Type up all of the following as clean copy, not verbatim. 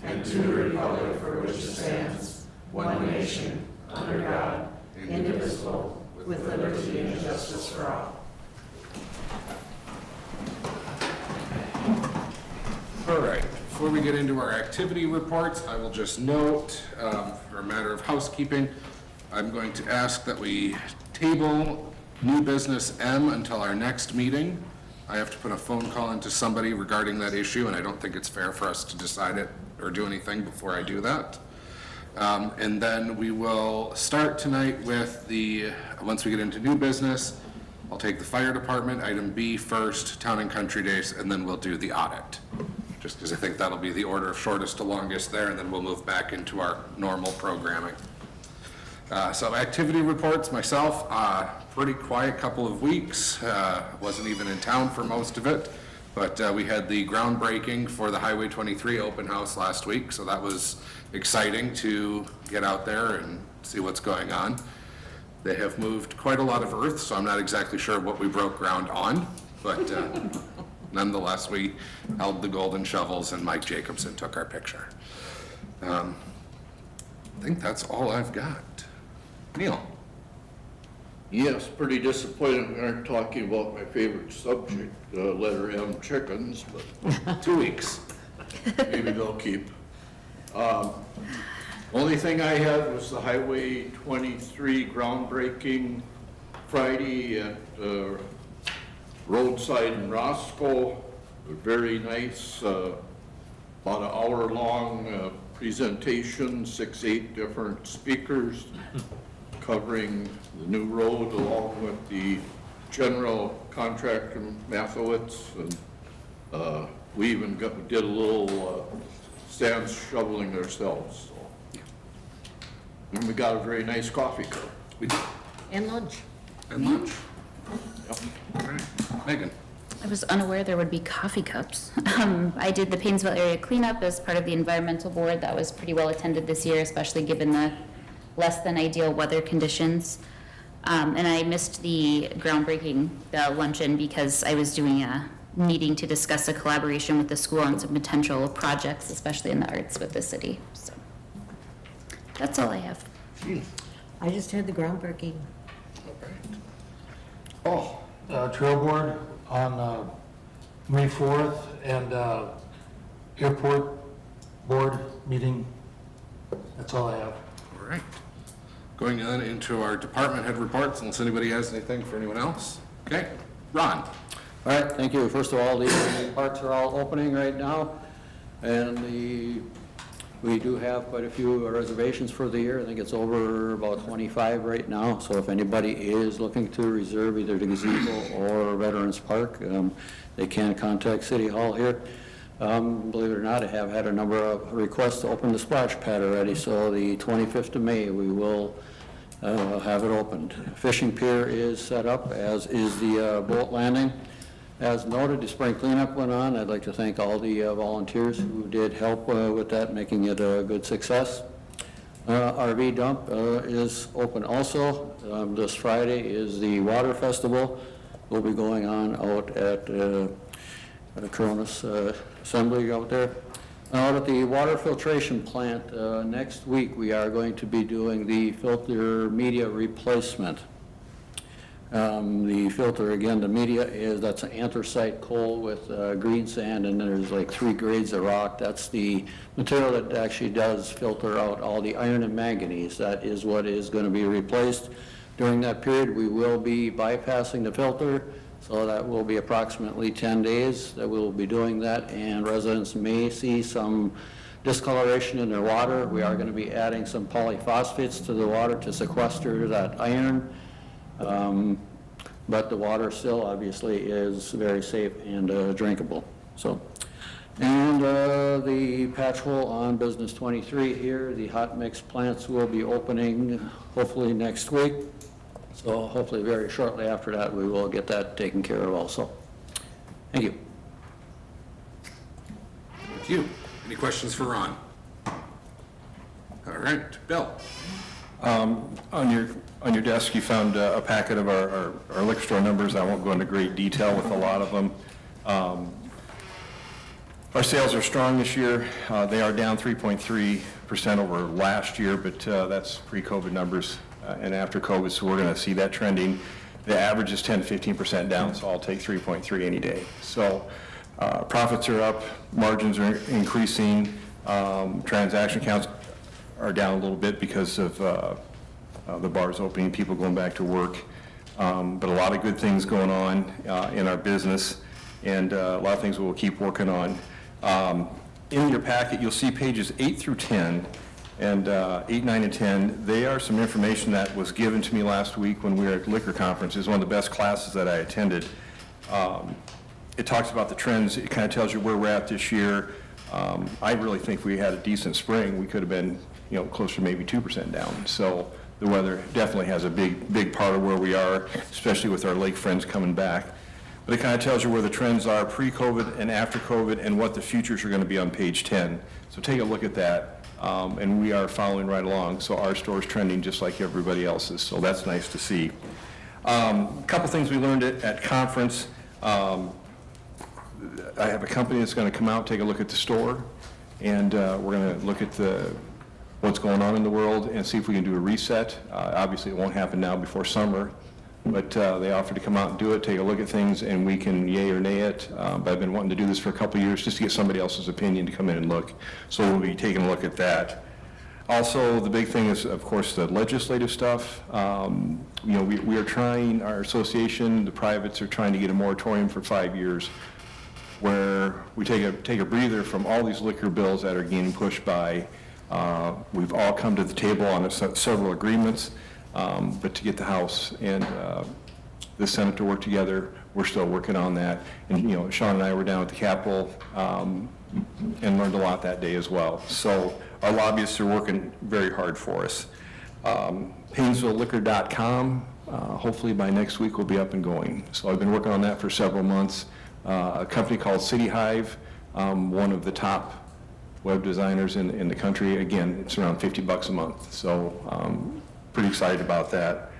and to the republic for which it stands, one nation, under God, indivisible, with liberty and justice for all. All right, before we get into our activity reports, I will just note, for a matter of housekeeping, I'm going to ask that we table new business M until our next meeting. I have to put a phone call into somebody regarding that issue, and I don't think it's fair for us to decide it or do anything before I do that. And then we will start tonight with once we get into new business, I'll take the fire department, item B first, town and country days, and then we'll do the audit. Just because I think that'll be the order of shortest to longest there, and then we'll move back into our normal programming. So activity reports, myself, pretty quiet couple of weeks. Wasn't even in town for most of it, but we had the groundbreaking for the Highway 23 open house last week, so that was exciting to get out there and see what's going on. They have moved quite a lot of earth, so I'm not exactly sure what we broke ground on, but nonetheless, we held the golden shovels and Mike Jacobson took our picture. I think that's all I've got. Neil? Yes, pretty disappointed we aren't talking about my favorite subject, letter M, chickens, but 2 weeks. maybe they'll keep. Only thing I had was the Highway 23 groundbreaking Friday at roadside in Roscoe. Very nice, about an hour-long presentation, 6-8 different speakers covering the new road along with the general contractor Mathowitz, and we even did a little sand shoveling ourselves. And we got a very nice coffee cup. We did. And lunch. And lunch. Yep. All right. Megan? I was unaware there would be coffee cups. I did the Painesville area cleanup as part of the environmental board. That was pretty well attended this year, especially given the less than ideal weather conditions. And I missed the groundbreaking, the luncheon, because I was doing a meeting to discuss a collaboration with the school on some potential projects, especially in the arts with the city. So that's all I have. I just had the groundbreaking. Oh, Trail board on May 4th, and airport board meeting. That's all I have. All right. Going on into our department head reports, unless anybody has anything for anyone else. Okay, Ron? All right, thank you. First of all, the parks are all opening right now, and we do have quite a few reservations for the year. I think it's over about 25 right now, so if anybody is looking to reserve either the gazebo or Veterans Park, they can contact City Hall here. Believe it or not, I have had a number of requests to open the splash pad already, so the 25th of May we will have it opened. Fishing pier is set up, as is the boat landing. As noted, the spring cleanup went on. I'd like to thank all the volunteers who did help with that, making it a good success. RV dump is open also. This Friday is the Water Festival. Will be going on out at Coronas Assembly out there. Out at the water filtration plant next week, we are going to be doing the filter media replacement. The filter, again, the media that's an anthracite coal with green sand, and there's like 3 grades of rock. That's the material that actually does filter out all the iron and manganese. That is what is going to be replaced. During that period, we will be bypassing the filter, so that will be approximately 10 days that we will be doing that, and residents may see some discoloration in their water. We are going to be adding some polyphosphates to the water to sequester that iron. But the water still obviously is very safe and drinkable. So, and the patch hole on Business 23 here, the hot mix plants will be opening hopefully next week. So hopefully very shortly after that we will get that taken care of also. Thank you. Thank you. Any questions for Ron? All right, Bill? On your desk, you found a packet of our liquor store numbers. I won't go into great detail with a lot of them. Our sales are strong this year. They are down 3.3% over last year, but that's pre-COVID numbers and after COVID, so we're going to see that trending. The average is 10 to 15% down, so I'll take 3.3 any day. So profits are up, margins are increasing, transaction counts are down a little bit because of the bars opening, people going back to work, but a lot of good things going on in our business, and a lot of things we'll keep working on. In your packet, you'll see pages 8 through 10, and 8, 9, and 10. They are some information that was given to me last week when we were at Liquor Conference. It was one of the best classes that I attended. It talks about the trends. It kind of tells you where we're at this year. I really think we had a decent spring. We could have been, closer to maybe 2% down. So the weather definitely has a big part of where we are, especially with our lake friends coming back. But it kind of tells you where the trends are pre-COVID and after COVID and what the futures are going to be on page 10. So take a look at that. And we are following right along. So our store's trending just like everybody else's. So that's nice to see. A couple things we learned at conference. I have a company that's going to come out, take a look at the store, and we're going to look at what's going on in the world and see if we can do a reset. Obviously, it won't happen now before summer, but they offered to come out and do it, take a look at things, and we can yay or nay it. But I've been wanting to do this for a couple of years just to get somebody else's opinion to come in and look. So we'll be taking a look at that. Also, the big thing is, of course, the legislative stuff. We are trying, our association, the privates are trying to get a moratorium for 5 years where we take a breather from all these liquor bills that are getting pushed by. We've all come to the table on several agreements, but to get the House and the Senate to work together, we're still working on that. And, Sean and I were down at the Capitol and learned a lot that day as well. So our lobbyists are working very hard for us. PaynesvilleLiquor.com, hopefully by next week we'll be up and going. So I've been working on that for several months. A company called City Hive, one of the top web designers in the country. Again, it's around $50 a month. So pretty excited about that.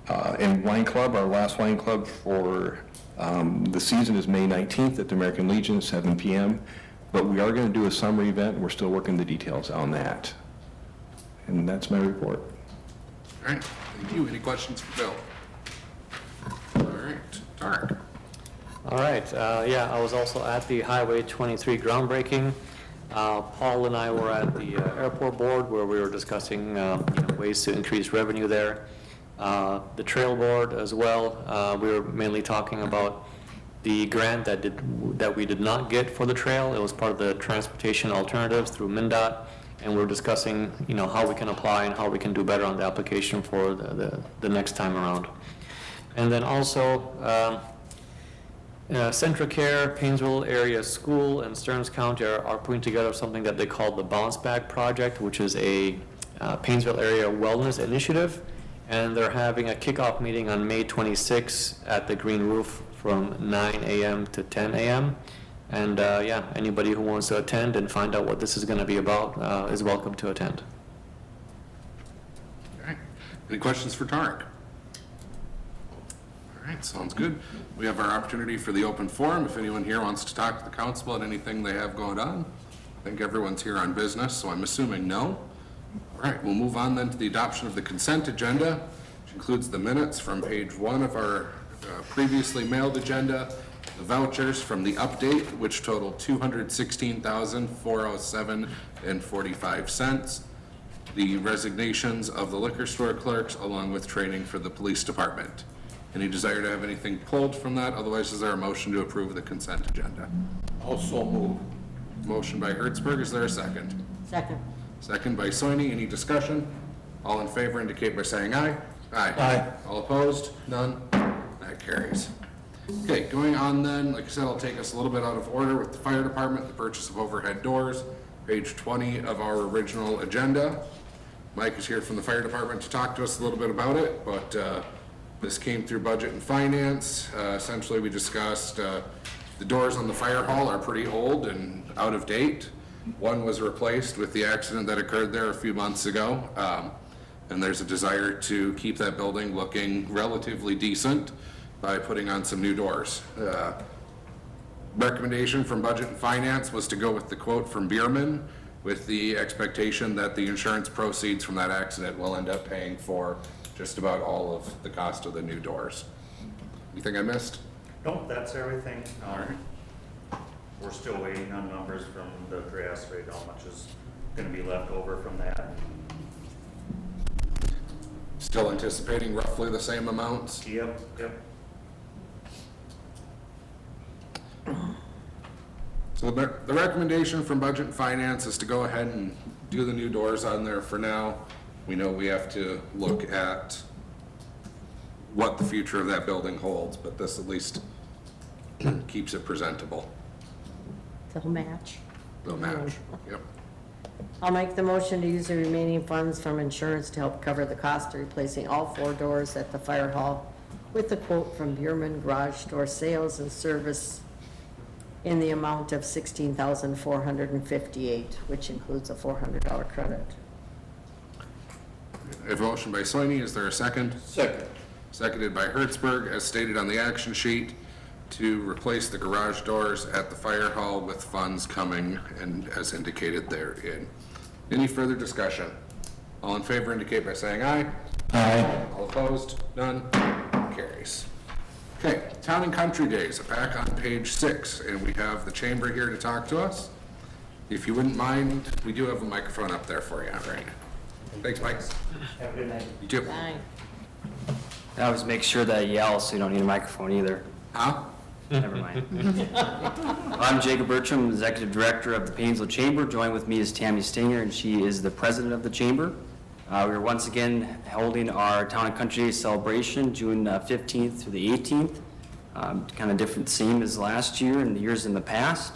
And Wine Club, our last wine club for the season is May 19th at the American Legion, 7 p.m. But we are going to do a summer event, and we're still working the details on that. And that's my report. All right, thank you. Any questions for Bill? All right, Tarek. All right, I was also at the Highway 23 groundbreaking. Paul and I were at the airport board where we were discussing ways to increase revenue there. The trail board as well, we were mainly talking about the grant that we did not get for the trail. It was part of the transportation alternatives through MnDOT, and we were discussing how we can apply and how we can do better on the application for the next time around. And then also Centracare, Painesville Area School, and Stearns County are putting together something that they call the Bounce Back Project, which is a Painesville Area Wellness Initiative. And they're having a kickoff meeting on May 26th at the Green Roof from 9 a.m. to 10 a.m. And anybody who wants to attend and find out what this is going to be about is welcome to attend. All right. Any questions for Tarek? All right, sounds good. We have our opportunity for the open forum. If anyone here wants to talk to the council about anything they have going on, I think everyone's here on business, so I'm assuming no. All right, we'll move on then to the adoption of the consent agenda, which includes the minutes from page 1 of our previously mailed agenda, the vouchers from the update, which totaled $216,407.45, the resignations of the liquor store clerks, along with training for the police department. Any desire to have anything pulled from that? Otherwise, is there a motion to approve the consent agenda? Also move. Motion by Hertzberg, is there a second? Second. Second by Soini, any discussion? All in favor indicate by saying aye. Aye. Aye. All opposed? None? That carries. Okay, going on then, like I said, I'll take us a little bit out of order with the fire department, the purchase of overhead doors, page 20 of our original agenda. Mike is here from the fire department to talk to us a little bit about it, but this came through budget and finance. Essentially, we discussed the doors on the fire hall are pretty old and out of date. One was replaced with the accident that occurred there a few months ago. And there's a desire to keep that building looking relatively decent by putting on some new doors. recommendation from Budget and Finance was to go with the quote from Bierman, with the expectation that the insurance proceeds from that accident will end up paying for just about all of the cost of the new doors. Anything I missed? Nope, that's everything. We're still waiting on numbers from the grass rate, how much is gonna be left over from that. Still anticipating roughly the same amounts? Yep, yep. So the recommendation from Budget and Finance is to go ahead and do the new doors on there for now. We know we have to look at what the future of that building holds, but this at least keeps it presentable. They'll match. They'll match, yep. I'll make the motion to use the remaining funds from insurance to help cover the cost of replacing all 4 doors at the fire hall with the quote from Bierman Garage Door Sales and Service in the amount of $16,458, which includes a $400 credit. I have a motion by Soini, is there a second? Second. Seconded by Hertzberg, as stated on the action sheet, to replace the garage doors at the fire hall with funds coming and as indicated therein. Any further discussion? All in favor indicate by saying aye. Aye. All opposed? None? Carries. Okay, Town and Country Days, back on page 6, and we have the chamber here to talk to us. If you wouldn't mind, we do have a microphone up there for you, right? Thanks, Mike. Have a good night. You too. Aye. I always make sure that I yell, so you don't need a microphone either. Huh? Never mind. I'm Jacob Bertram, Executive Director of the Painesville Chamber. Joined with me is Tammy Stinger, and she is the President of the Chamber. We are once again holding our Town and Country Day celebration, June 15th through the 18th. Kind of different theme as last year and the years in the past.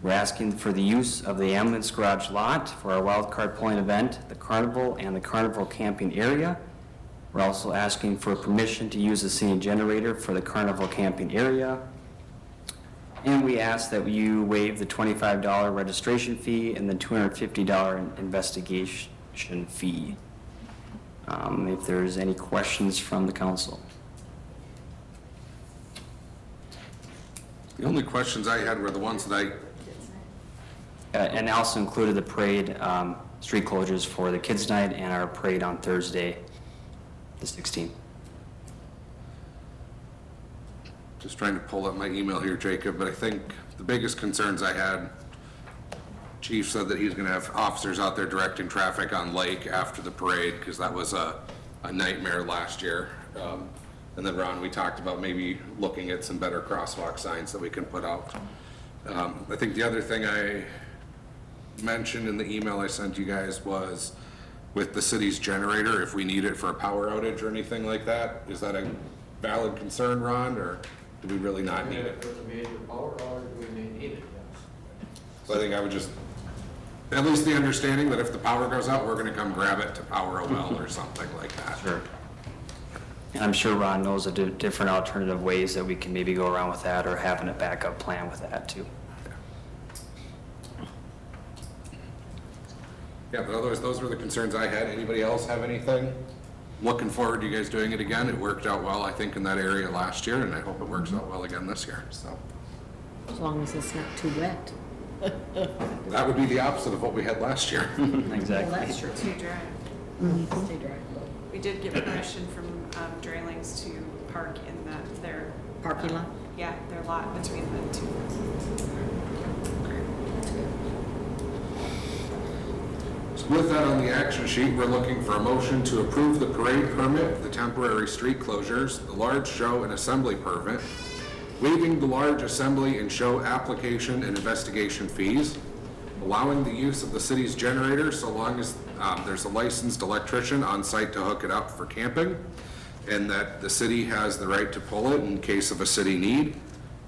We're asking for the use of the ambulance garage lot for our wild card pulling event, the carnival and the carnival camping area. We're also asking for permission to use the city generator for the carnival camping area. And we ask that you waive the $25 registration fee and the $250 investigation fee. If there's any questions from the council. The only questions I had were the ones that And also included the parade, street closures for the kids' night and our parade on Thursday, the 16th. Just trying to pull up my email here, Jacob, but I think the biggest concerns I had, Chief said that he's gonna have officers out there directing traffic on Lake after the parade, because that was a nightmare last year. And then Ron, we talked about maybe looking at some better crosswalk signs that we can put out. I think the other thing I mentioned in the email I sent you guys was with the city's generator, if we need it for a power outage or anything like that. Is that a valid concern, Ron, or do we really not need it? With a major power outage, we may need it, yes. So I think I would just, at least the understanding that if the power goes out, we're gonna come grab it to power a well or something like that. Sure. And I'm sure Ron knows the different alternative ways that we can maybe go around with that or having a backup plan with that too. Yeah, but otherwise, those were the concerns I had. Anybody else have anything? Looking forward to you guys doing it again. It worked out well, I think, in that area last year, and I hope it works out well again this year, so. As long as it's not too wet. That would be the opposite of what we had last year. Exactly. That's true. Too dry. Stay dry. We did get permission from Draylings to park in their Parking lot? Yeah, their lot between the two. So with that on the action sheet, we're looking for a motion to approve the parade permit, the temporary street closures, the large show and assembly permit, waiving the large assembly and show application and investigation fees, allowing the use of the city's generator so long as there's a licensed electrician on site to hook it up for camping, and that the city has the right to pull it in case of a city need,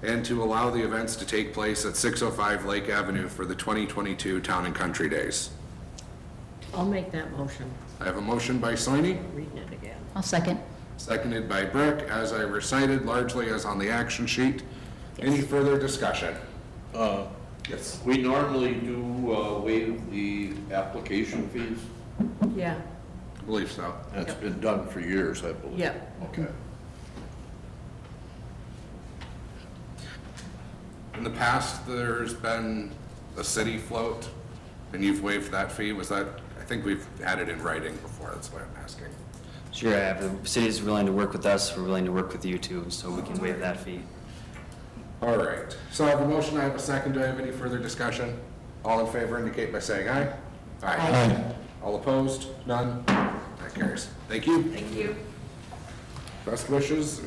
and to allow the events to take place at 605 Lake Avenue for the 2022 Town and Country Days. I'll make that motion. I have a motion by Soini, Reading it again. I'll second. seconded by Brick, as I recited largely as on the action sheet. Any further discussion? Yes. We normally do waive the application fees. Yeah. I believe so. That's been done for years, I believe. Yep. Okay. And the past, there's been a city float, and you've waived that fee. Was that, I think we've had it in writing before, that's why I'm asking. Sure, if the city is willing to work with us, we're willing to work with you too, so we can waive that fee. All right, so I have a motion, I have a second. Do I have any further discussion? All in favor indicate by saying aye. Aye. All opposed? None? That carries. Thank you. Thank you. Best wishes.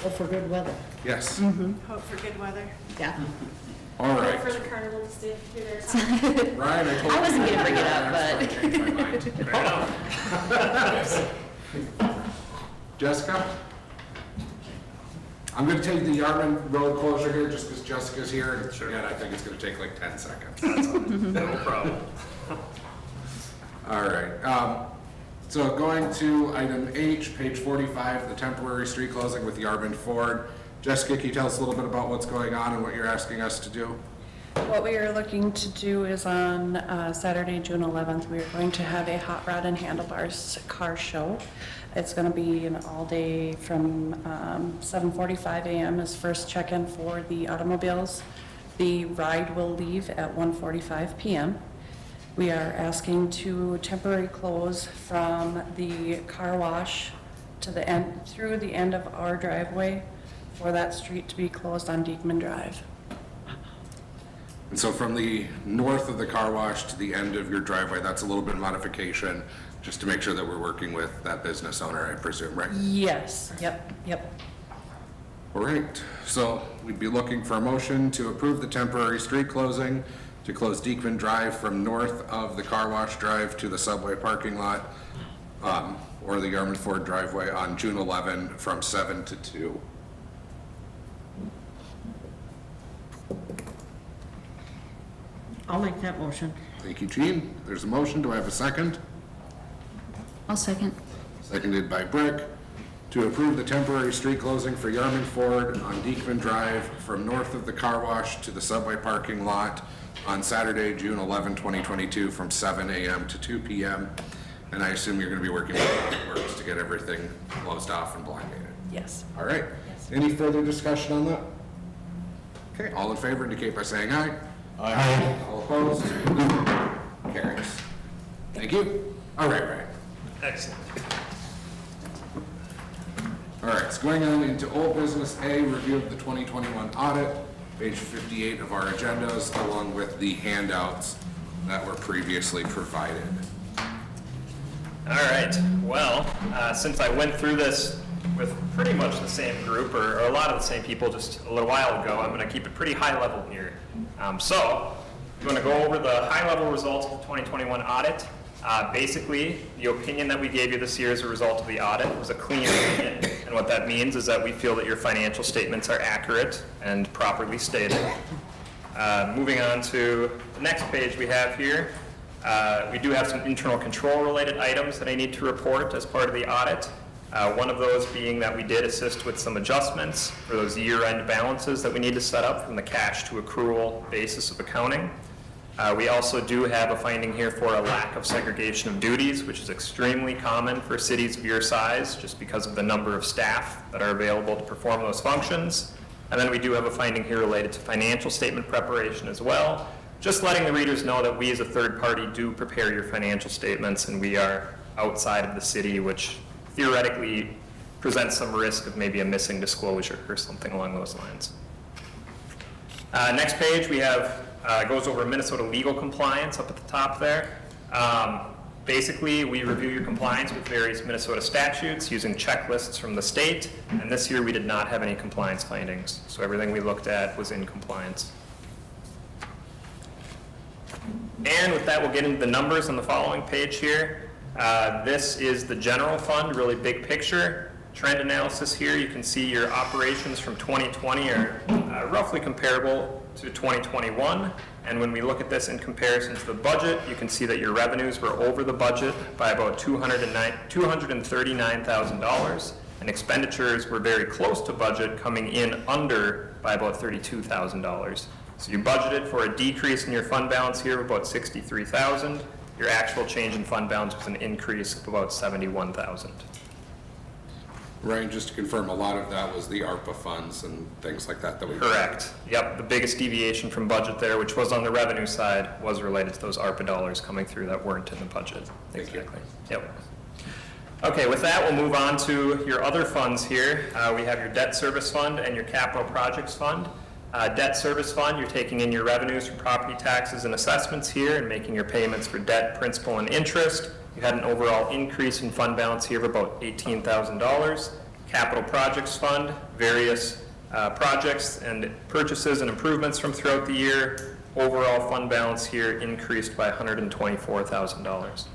Hope for good weather. Yes. Hope for good weather. Yeah. All Hope right. for the carnival to stay through their Ryan, I told you. I wasn't gonna bring it up, That's why I changed my mind. Jessica? I'm gonna take the Yarmouth Road closure here just because Jessica's here. And again, I think it's gonna take like 10 seconds. That's all. No problem. All right. So going to item H, page 45, the temporary street closing with Yarmouth Ford. Jessica, can you tell us a little bit about what's going on and what you're asking us to do? What we are looking to do is on Saturday, June 11th, we are going to have a Hot Rod and Handlebars car show. It's going to be an all-day from 7:45 a.m. is first check-in for the automobiles. The ride will leave at 1:45 p.m. We are asking to temporarily close from the car wash to the end, through the end of our driveway, for that street to be closed on Diekman Drive. And so from the north of the car wash to the end of your driveway, that's a little bit of modification, just to make sure that we're working with that business owner, I presume, right? Yes, yep. All right, so we'd be looking for a motion to approve the temporary street closing to close Diekman Drive from north of the car wash drive to the subway parking lot, or the Yarmouth Ford driveway on June 11 from 7 to 2. I'll make that motion. Thank you, Jean. There's a motion. Do I have a second? I'll second. Seconded by Brick, to approve the temporary street closing for Yarmouth Ford on Diekman Drive from north of the car wash to the subway parking lot on Saturday, June 11, 2022, from 7 a.m. to 2 p.m. And I assume you're going to be working with Public Works to get everything closed off and blockaded. Yes. All right. Any further discussion on that? Okay, all in favor indicate by saying aye. Aye. All opposed? Carries. Thank you. All right, Ryan. Excellent. All right, so going on into old business A, review of the 2021 audit, page 58 of our agendas, along with the handouts that were previously provided. All right, well, since I went through this with pretty much the same group, or a lot of the same people just a little while ago, I'm going to keep it pretty high level here. So, I'm going to go over the high level results of the 2021 audit. Basically, the opinion that we gave you this year as a result of the audit was a clean opinion, and what that means is that we feel that your financial statements are accurate and properly stated. Moving on to the next page we have here, we do have some internal control related items that I need to report as part of the audit. One of those being that we did assist with some adjustments for those year-end balances that we need to set up from the cash to accrual basis of accounting. We also do have a finding here for a lack of segregation of duties, which is extremely common for cities of your size, just because of the number of staff that are available to perform those functions. And then we do have a finding here related to financial statement preparation as well, just letting the readers know that we as a third party do prepare your financial statements, and we are outside of the city, which theoretically presents some risk of maybe a missing disclosure or something along those lines. Next page, we have goes over Minnesota legal compliance up at the top there. Basically, we review your compliance with various Minnesota statutes using checklists from the state, and this year we did not have any compliance findings, so everything we looked at was in compliance. And with that, we'll get into the numbers on the following page here. This is the general fund, really big picture. Trend analysis here, you can see your operations from 2020 are roughly comparable to 2021. And when we look at this in comparison to the budget, you can see that your revenues were over the budget by about $239,000, and expenditures were very close to budget, coming in under by about $32,000. So you budgeted for a decrease in your fund balance here of about $63,000. Your actual change in fund balance was an increase of about $71,000. Ryan, just to confirm, a lot of that was the ARPA funds and things like that that we. Correct. Yep, the biggest deviation from budget there, which was on the revenue side, was related to those ARPA dollars coming through that weren't in the budget. Thank you. Exactly. Yep. Okay, with that, we'll move on to your other funds here. We have your debt service fund and your capital projects fund. Debt service fund, you're taking in your revenues from property taxes and assessments here and making your payments for debt, principal, and interest. You had an overall increase in fund balance here of about $18,000. Capital projects fund, various projects and purchases and improvements from throughout the year. Overall fund balance here increased by $124,000.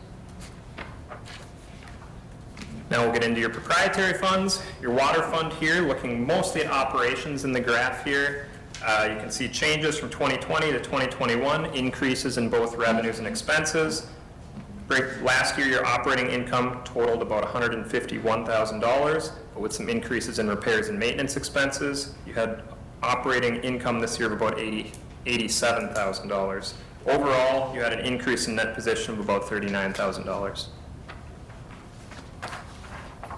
Now we'll get into your proprietary funds. Your water fund here, looking mostly at operations in the graph here. You can see changes from 2020 to 2021, increases in both revenues and expenses. Last year, your operating income totaled about $151,000, but with some increases in repairs and maintenance expenses. You had operating income this year of about $87,000. Overall, you had an increase in net position of about $39,000.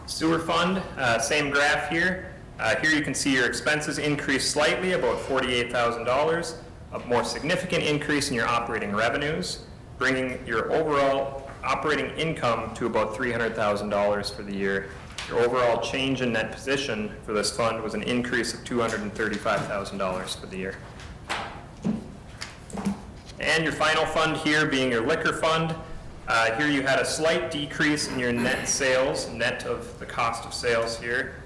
Sewer fund, same graph here. Here you can see your expenses increased slightly, about $48,000, a more significant increase in your operating revenues, bringing your overall operating income to about $300,000 for the year. Your overall change in net position for this fund was an increase of $235,000 for the year. And your final fund here being your liquor fund. Here you had a slight decrease in your net sales, net of the cost of sales here.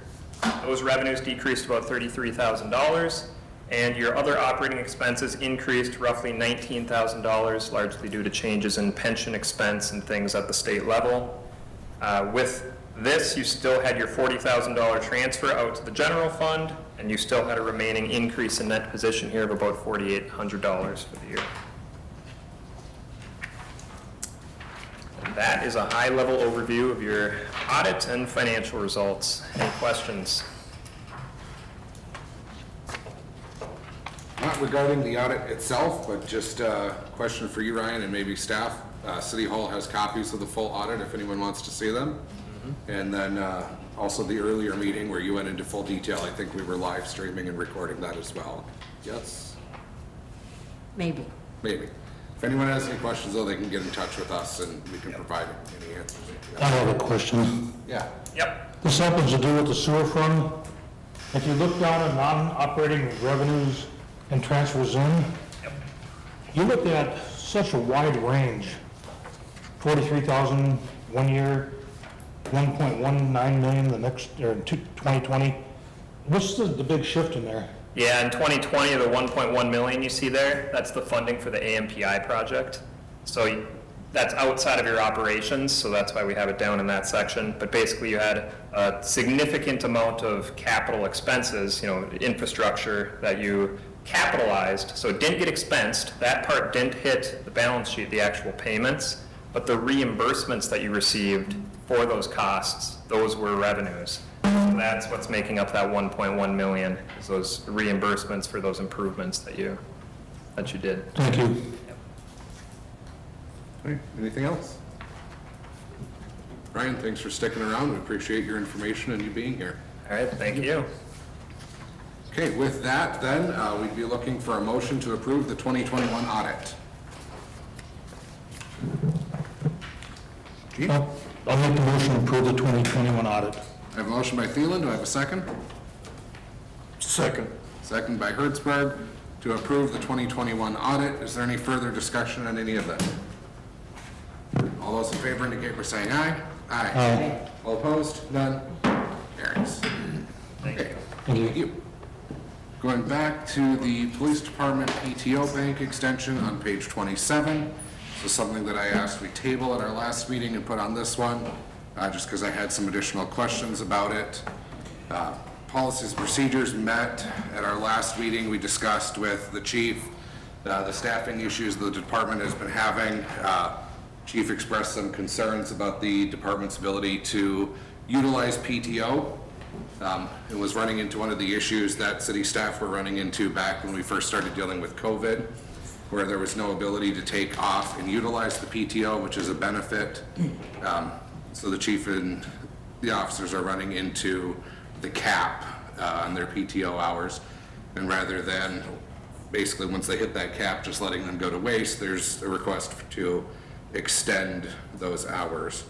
Those revenues decreased about $33,000, and your other operating expenses increased roughly $19,000, largely due to changes in pension expense and things at the state level. With this, you still had your $40,000 transfer out to the general fund, and you still had a remaining increase in net position here of about $4,800 for the year. And that is a high-level overview of your audit and financial results. Any questions? Not regarding the audit itself, but just a question for you, Ryan, and maybe staff. City Hall has copies of the full audit if anyone wants to see them. And then also the earlier meeting where you went into full detail, I think we were live streaming and recording that as well. Yes? Maybe. Maybe. If anyone has any questions, though, they can get in touch with us and we can provide any answers. I have a question. Yeah. Yep. This happens to do with the sewer fund. If you look down at non-operating revenues and transfers in, you look at such a wide range. 43,000 one year, 1.19 million the next, or in 2020. What's the big shift in there? Yeah, in 2020, the 1.1 million you see there, that's the funding for the AMPI project. So that's outside of your operations, so that's why we have it down in that section. But basically, you had a significant amount of capital expenses, infrastructure that you capitalized, so it didn't get expensed. That part didn't hit the balance sheet, the actual payments, but the reimbursements that you received for those costs, those were revenues. So that's what's making up that 1.1 million, is those reimbursements for those improvements that you did. Thank you. All right, anything else? Ryan, thanks for sticking around. We appreciate your information and you being here. All right, thank you. Okay, with that then, we'd be looking for a motion to approve the 2021 audit. Gene? I'll make the motion to approve the 2021 audit. I have a motion by Thielen. Do I have a second? Second. Second by Hertzberg to approve the 2021 audit. Is there any further discussion on any of that? All those in favor indicate by saying aye. Aye. Aye. All opposed? None? Carries. Thank you. Thank you. Going back to the Police Department PTO bank extension on page 27. This is something that I asked we table at our last meeting and put on this one, just because I had some additional questions about it. Policies and procedures met at our last meeting. We discussed with the chief the staffing issues the department has been having. Chief expressed some concerns about the department's ability to utilize PTO. It was running into one of the issues that city staff were running into back when we first started dealing with COVID, where there was no ability to take off and utilize the PTO, which is a benefit. So the chief the officers are running into the cap on their PTO hours. And rather than basically, once they hit that cap, just letting them go to waste, there's a request to extend those hours.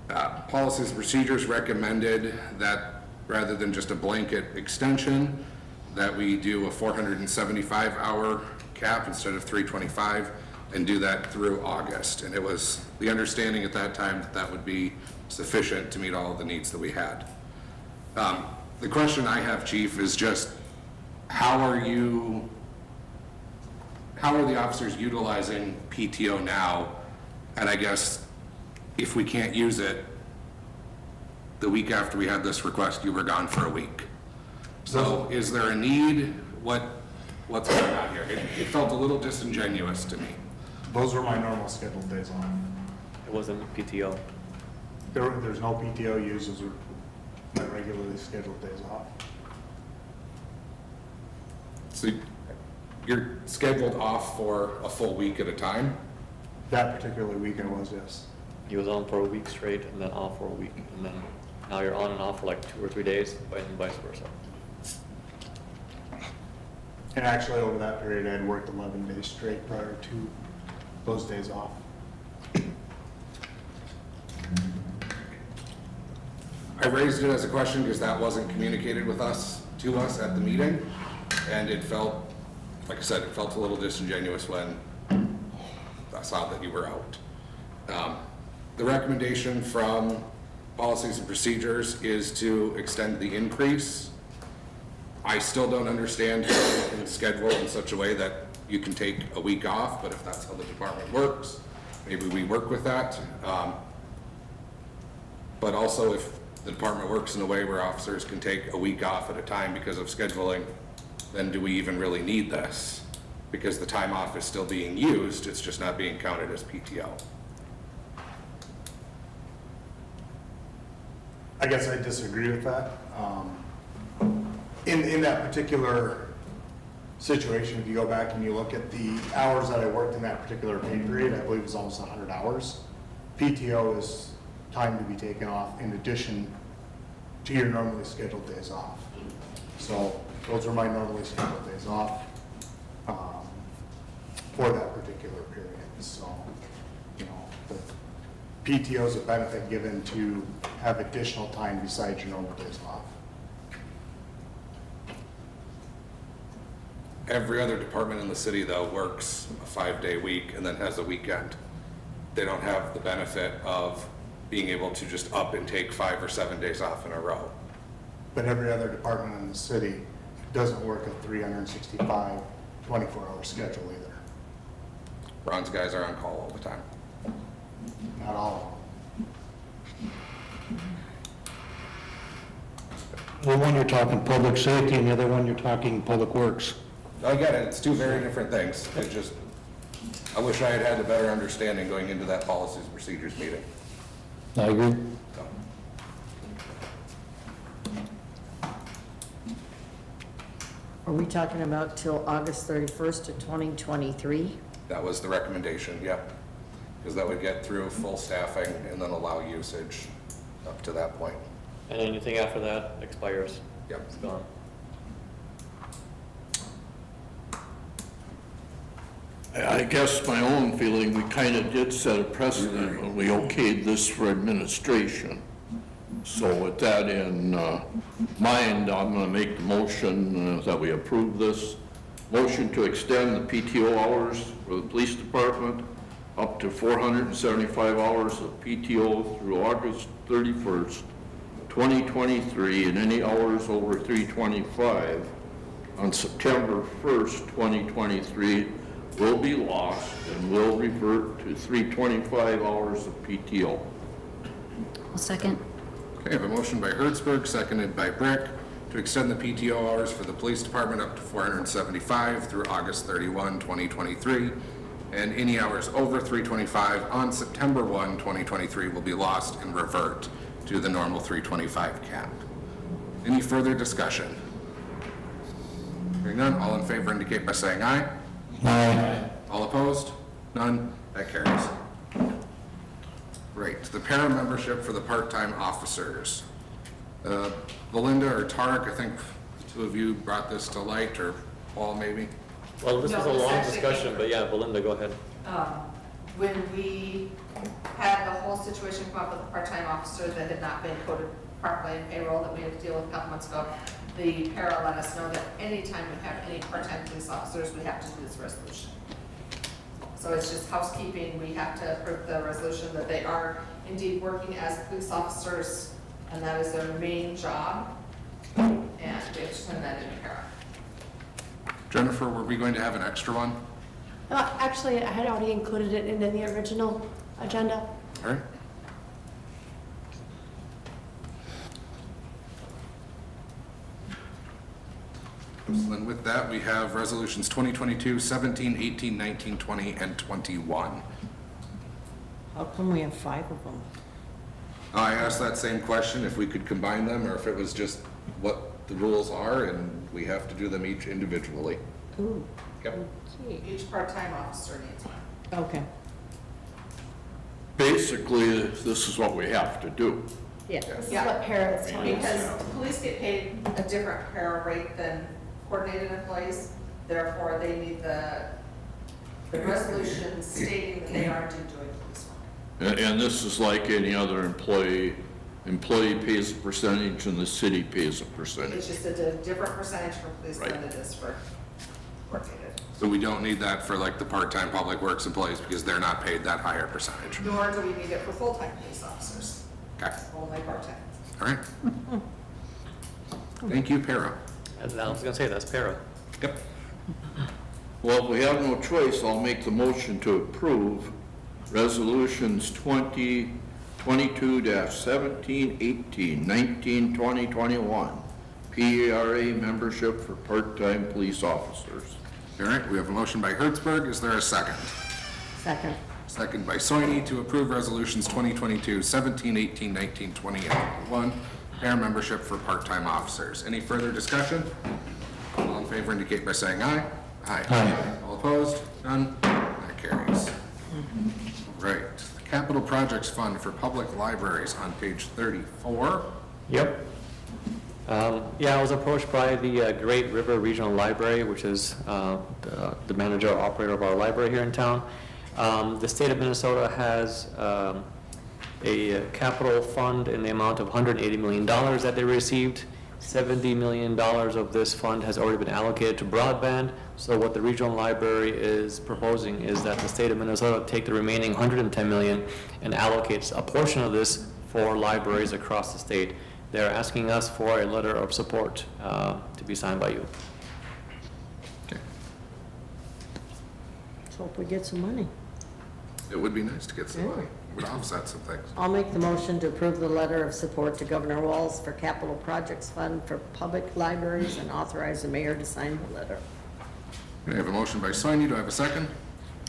Policies and procedures recommended that rather than just a blanket extension, that we do a 475-hour cap instead of 325 and do that through August. And it was the understanding at that time that that would be sufficient to meet all of the needs that we had. The question I have, Chief, is just how are the officers utilizing PTO now? And I guess if we can't use it, the week after we had this request, you were gone for a week. So is there a need? What's going on here? It felt a little disingenuous to me. Those were my normal scheduled days off. It wasn't PTO. There's no PTO used, those are my regularly scheduled days off. So you're scheduled off for a full week at a time? That particular week I was, yes. He was on for a week straight and then off for a week, and then now you're on and off for like 2 or 3 days, and vice versa. And actually, over that period, I had worked 11 days straight prior to those days off. I raised it as a question because that wasn't communicated to us at the meeting. And it felt, like I said, it felt a little disingenuous when I saw that you were out. The recommendation from policies and procedures is to extend the increase. I still don't understand how you can schedule in such a way that you can take a week off, but if that's how the department works, maybe we work with that. But also if the department works in a way where officers can take a week off at a time because of scheduling, then do we even really need this? Because the time off is still being used, it's just not being counted as PTO. I guess I disagree with that. In that particular situation, if you go back and you look at the hours that I worked in that particular pay period, I believe it was almost 100 hours. PTO is time to be taken off in addition to your normally scheduled days off. So those are my normally scheduled days off for that particular period. So, you know, the PTO is a benefit given to have additional time besides your normal days off. Every other department in the city, though, works a 5-day week and then has a weekend. They don't have the benefit of being able to just up and take 5 or 7 days off in a row. But every other department in the city doesn't work a 365, 24-hour schedule either. Ron's guys are on call all the time. Not all of them. The one you're talking public safety and the other one you're talking public works. I get it, it's two very different things. I wish I had had a better understanding going into that policies and procedures meeting. I agree. So, Are we talking about till August 31st of 2023? that was the recommendation, yep. Because that would get through full staffing and then allow usage up to that point. And anything after that expires. Yep. It's gone. I guess my own feeling, we kind of did set a precedent when we okayed this for administration. So with that in mind, I'm going to make the motion that we approve this. Motion to extend the PTO hours for the police department up to 475 hours of PTO through August 31st, 2023, and any hours over 325 on September 1st, 2023 will be lost and will revert to 325 hours of PTO. I'll second. Okay, I have a motion by Hertzberg, seconded by Brick, to extend the PTO hours for the police department up to 475 through August 31, 2023, and any hours over 325 on September 1, 2023 will be lost and revert to the normal 325 cap. Any further discussion? Hearing none, all in favor indicate by saying aye. Aye. All opposed? None? That carries. Right, the para membership for the part-time officers. Belinda or Tarek, I think the two of you brought this to light, or Paul maybe? Well, this No, was a this long actually discussion, came but yeah, Belinda, go ahead. When we had the whole situation come up with the part-time officer that had not been coded properly in payroll that we had to deal with a couple months ago, the para let us know that anytime we have any part-time police officers, we have to do this resolution. So it's just housekeeping, we have to approve the resolution that they are indeed working as police officers, and that is their main job, and we have to send that in para. Jennifer, were we going to have an extra one? Actually, I had already included it in the original agenda. All right. So then with that, we have resolutions 2022, 17, 18, 19, 20, and 21. How come we have 5 of them? I asked that same question, if we could combine them, or if it was just what the rules are, and we have to do them each individually. Ooh, Yep. okay. Each part-time officer needs one. Okay, Basically, this is what we have to do. yeah. This is Yeah. what para is telling us. Because police get paid a different para rate than coordinated employees, therefore they need the resolution stating that they are indeed doing police work. And this is like any other employee pays a percentage and the city pays a percentage. It's just a different percentage for police than Right. it is for coordinated. So we don't need that for like the part-time public works employees, because they're not paid that higher percentage. Nor do we need it for full-time police officers, Okay, only part-time. all right. Thank you, Para. As I was gonna say, that's para. Yep. Well, if we have no choice, I'll make the motion to approve resolutions 22-17, 18, 19, 20, 21. PERA membership for part-time police officers. All right, we have a motion by Hertzberg. Is there a second? Second. Second by Soini to approve resolutions 2022, 17, 18, 19, 20, and 21, para membership for part-time officers. Any further discussion? All in favor indicate by saying aye. Aye. All opposed? None? That carries. Right, the Capital Projects Fund for Public Libraries on page 34. Yep. Yeah, I was approached by the Great River Regional Library, which is the manager or operator of our library here in town. The state of Minnesota has a capital fund in the amount of $180 million that they received. $70 million of this fund has already been allocated to broadband. So what the regional library is proposing is that the state of Minnesota take the remaining $110 million and allocates a portion of this for libraries across the state. They're asking us for a letter of support to be signed by you. Let's hope we get some money. It would be nice to get some Yeah. money. It would offset some things. I'll make the motion to approve the letter of support to Governor Walz for Capital Projects Fund for public libraries and authorize the mayor to sign the letter. We have a motion by Soini. Do I have a second?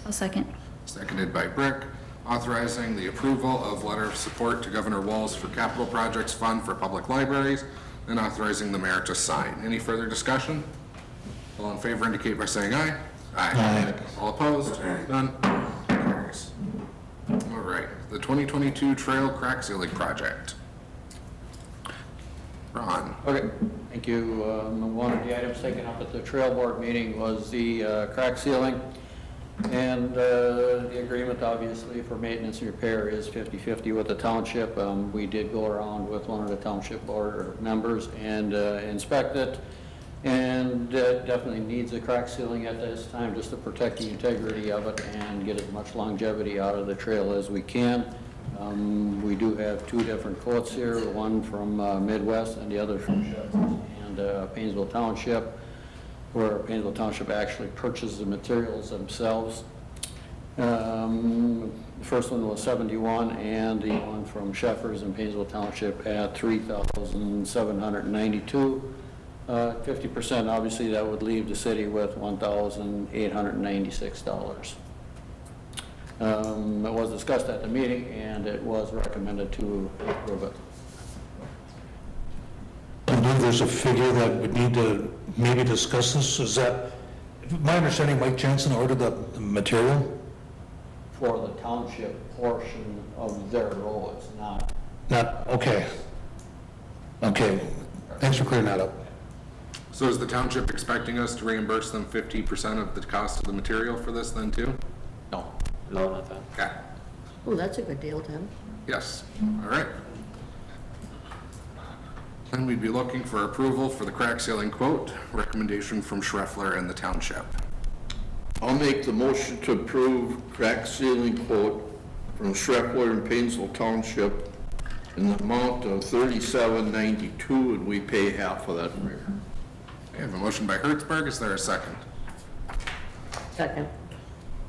I'll second. Seconded by Brick, authorizing the approval of letter of support to Governor Walz for Capital Projects Fund for public libraries, and authorizing the mayor to sign. Any further discussion? All in favor indicate by saying aye. Aye. All opposed? None? Carries. All right, the 2022 Trail Crack Sealing Project. Ron? Okay, thank you. One of the items taken up at the trail board meeting was the crack sealing. And the agreement, obviously, for maintenance and repair is 50/50 with the township. We did go around with one of the township board members and inspect it. And it definitely needs a crack sealing at this time, just to protect the integrity of it and get as much longevity out of the trail as we can. We do have 2 different quotes here, one from Midwest and the other from Sheffield and Painesville Township, where Painesville Township actually purchased the materials themselves. The first one was 71, and the one from Sheffers in Painesville Township at $3,792. 50%, obviously, that would leave the city with $1,896. It was discussed at the meeting, and it was recommended to approve it. I believe there's a figure that would need to maybe discuss this. Is that, my understanding, Mike Jensen ordered the material? for the township portion of their roads, not. Not, okay. Okay, thanks for clearing that up. So is the township expecting us to reimburse them 50% of the cost of the material for this then too? No. No, not that. Okay, Oh, that's a good deal, Tim. yes, all right. Then we'd be looking for approval for the crack sealing quote, recommendation from Schreffler and the township. I'll make the motion to approve crack sealing quote from Schreffler and Painesville Township in the amount of $37.92, and we pay half of that, Mayor. I have a motion by Hertzberg, is there a second? Second.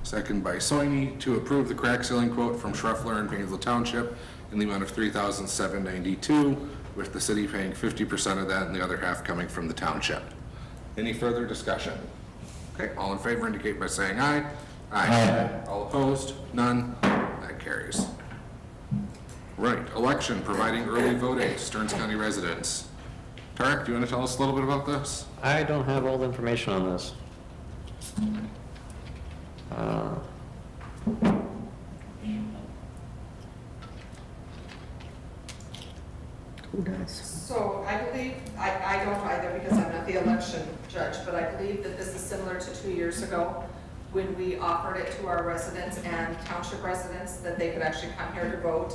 Second by Soini to approve the crack sealing quote from Schreffler and Painesville Township in the amount of $3,792, with the city paying 50% of that and the other half coming from the township. Any further discussion? Okay, all in favor indicate by saying aye. Aye. All opposed? None? That carries. Right, election, providing early voting to Stearns County residents. Tarek, do you want to tell us a little bit about this? I don't have all the information on this. Who does? So I believe, I don't either because I'm not the election judge, but I believe that this is similar to 2 years ago when we offered it to our residents and township residents that they could actually come here to vote.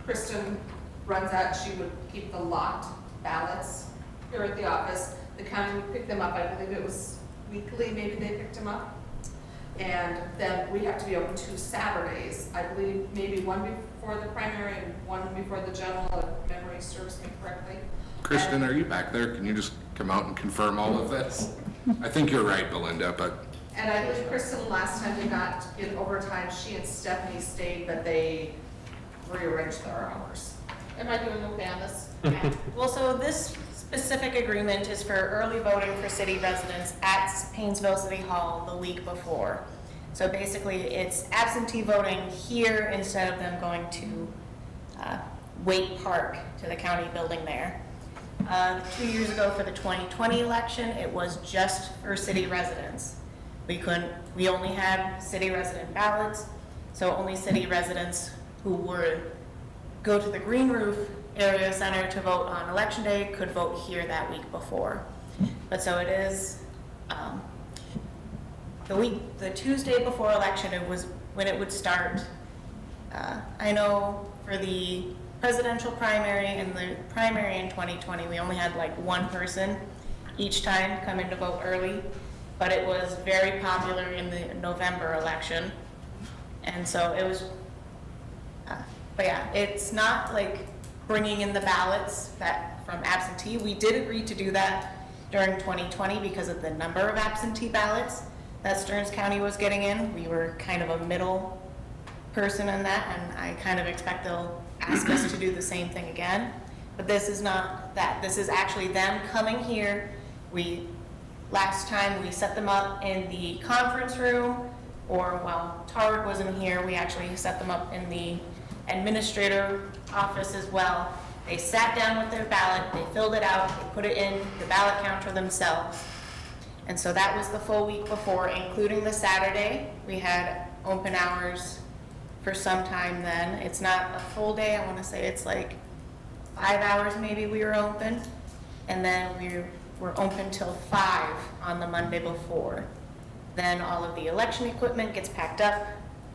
Kristen runs that, she would keep the locked ballots here at the office. The county would pick them up, I believe it was weekly, maybe they picked them up. And then we have to be open 2 Saturdays, I believe maybe one before the primary and one before the general, if memory serves me correctly. Kristen, are you back there? Can you just come out and confirm all of this? I think you're right, Belinda, but And I believe Kristen, last time did not get overtime, she and Stephanie stayed, but they rearranged their hours. Am I doing okay on this? Well, so this specific agreement is for early voting for city residents at Painesville City Hall the week before. So basically, it's absentee voting here instead of them going to Wake Park to the county building there. 2 years ago for the 2020 election, it was just for city residents. We only had city resident ballots, so only city residents who would go to the Green Roof Area Center to vote on election day could vote here that week before. But so it is, the Tuesday before election, it was when it would start. I know for the presidential primary and the primary in 2020, we only had like one person each time come in to vote early, but it was very popular in the November election. And so it was, but yeah, it's not like bringing in the ballots that from absentee. We did agree to do that during 2020 because of the number of absentee ballots that Stearns County was getting in. We were kind of a middle person in that, and I kind of expect they'll ask us to do the same thing again. But this is not that. This is actually them coming here. Last time we set them up in the conference room, or while Tarek wasn't here, we actually set them up in the administrator office as well. They sat down with their ballot, they filled it out, they put it in the ballot counter themselves. And so that was the full week before, including the Saturday. We had open hours for some time then. It's not a full day, I want to say it's like 5 hours maybe we were open. And then we were open till 5 on the Monday before. Then all of the election equipment gets packed up,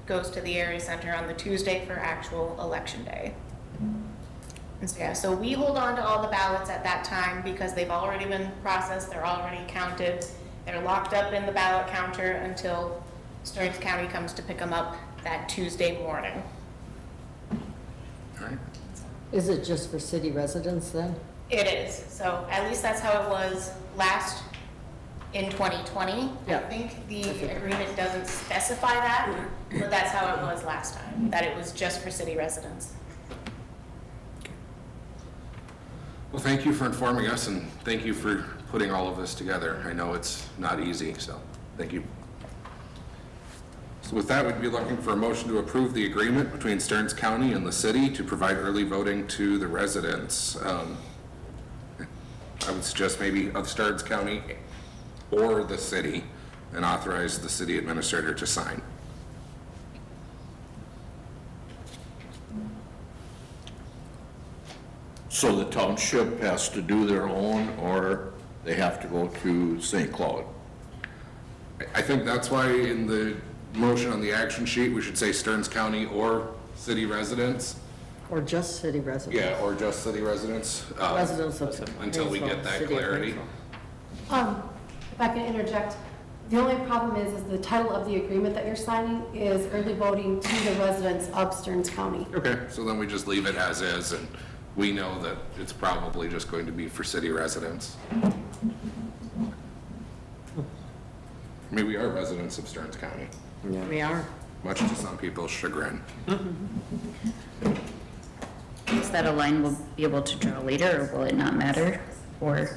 goes to the area center on the Tuesday for actual election day. And so, yeah, so we hold on to all the ballots at that time because they've already been processed, they're already counted. They're locked up in the ballot counter until Stearns County comes to pick them up that Tuesday morning. all right. Is it just for city residents then? It is, so at least that's how it was last in 2020. Yeah. I think the agreement doesn't specify that, but that's how it was last time, that it was just for city residents. Well, thank you for informing us, and thank you for putting all of this together. I know it's not easy, so thank you. So with that, we'd be looking for a motion to approve the agreement between Stearns County and the city to provide early voting to the residents. I would suggest maybe of Stearns County or the city, and authorize the city administrator to sign. So the township has to do their own, or they have to go to St. Cloud? I think that's why in the motion on the action sheet, we should say Stearns County or city residents. Or just city residents. Yeah, or just city residents. Residents of Until we get Painesville, that city of clarity. Painesville. If I can interject, the only problem is the title of the agreement that you're signing is early voting to the residents of Stearns County. Okay, so then we just leave it as is, and we know that it's probably just going to be for city residents. I mean, we are residents of Stearns County, We are. much to some people's chagrin. Is that a line we'll be able to draw later, or will it not matter? Or,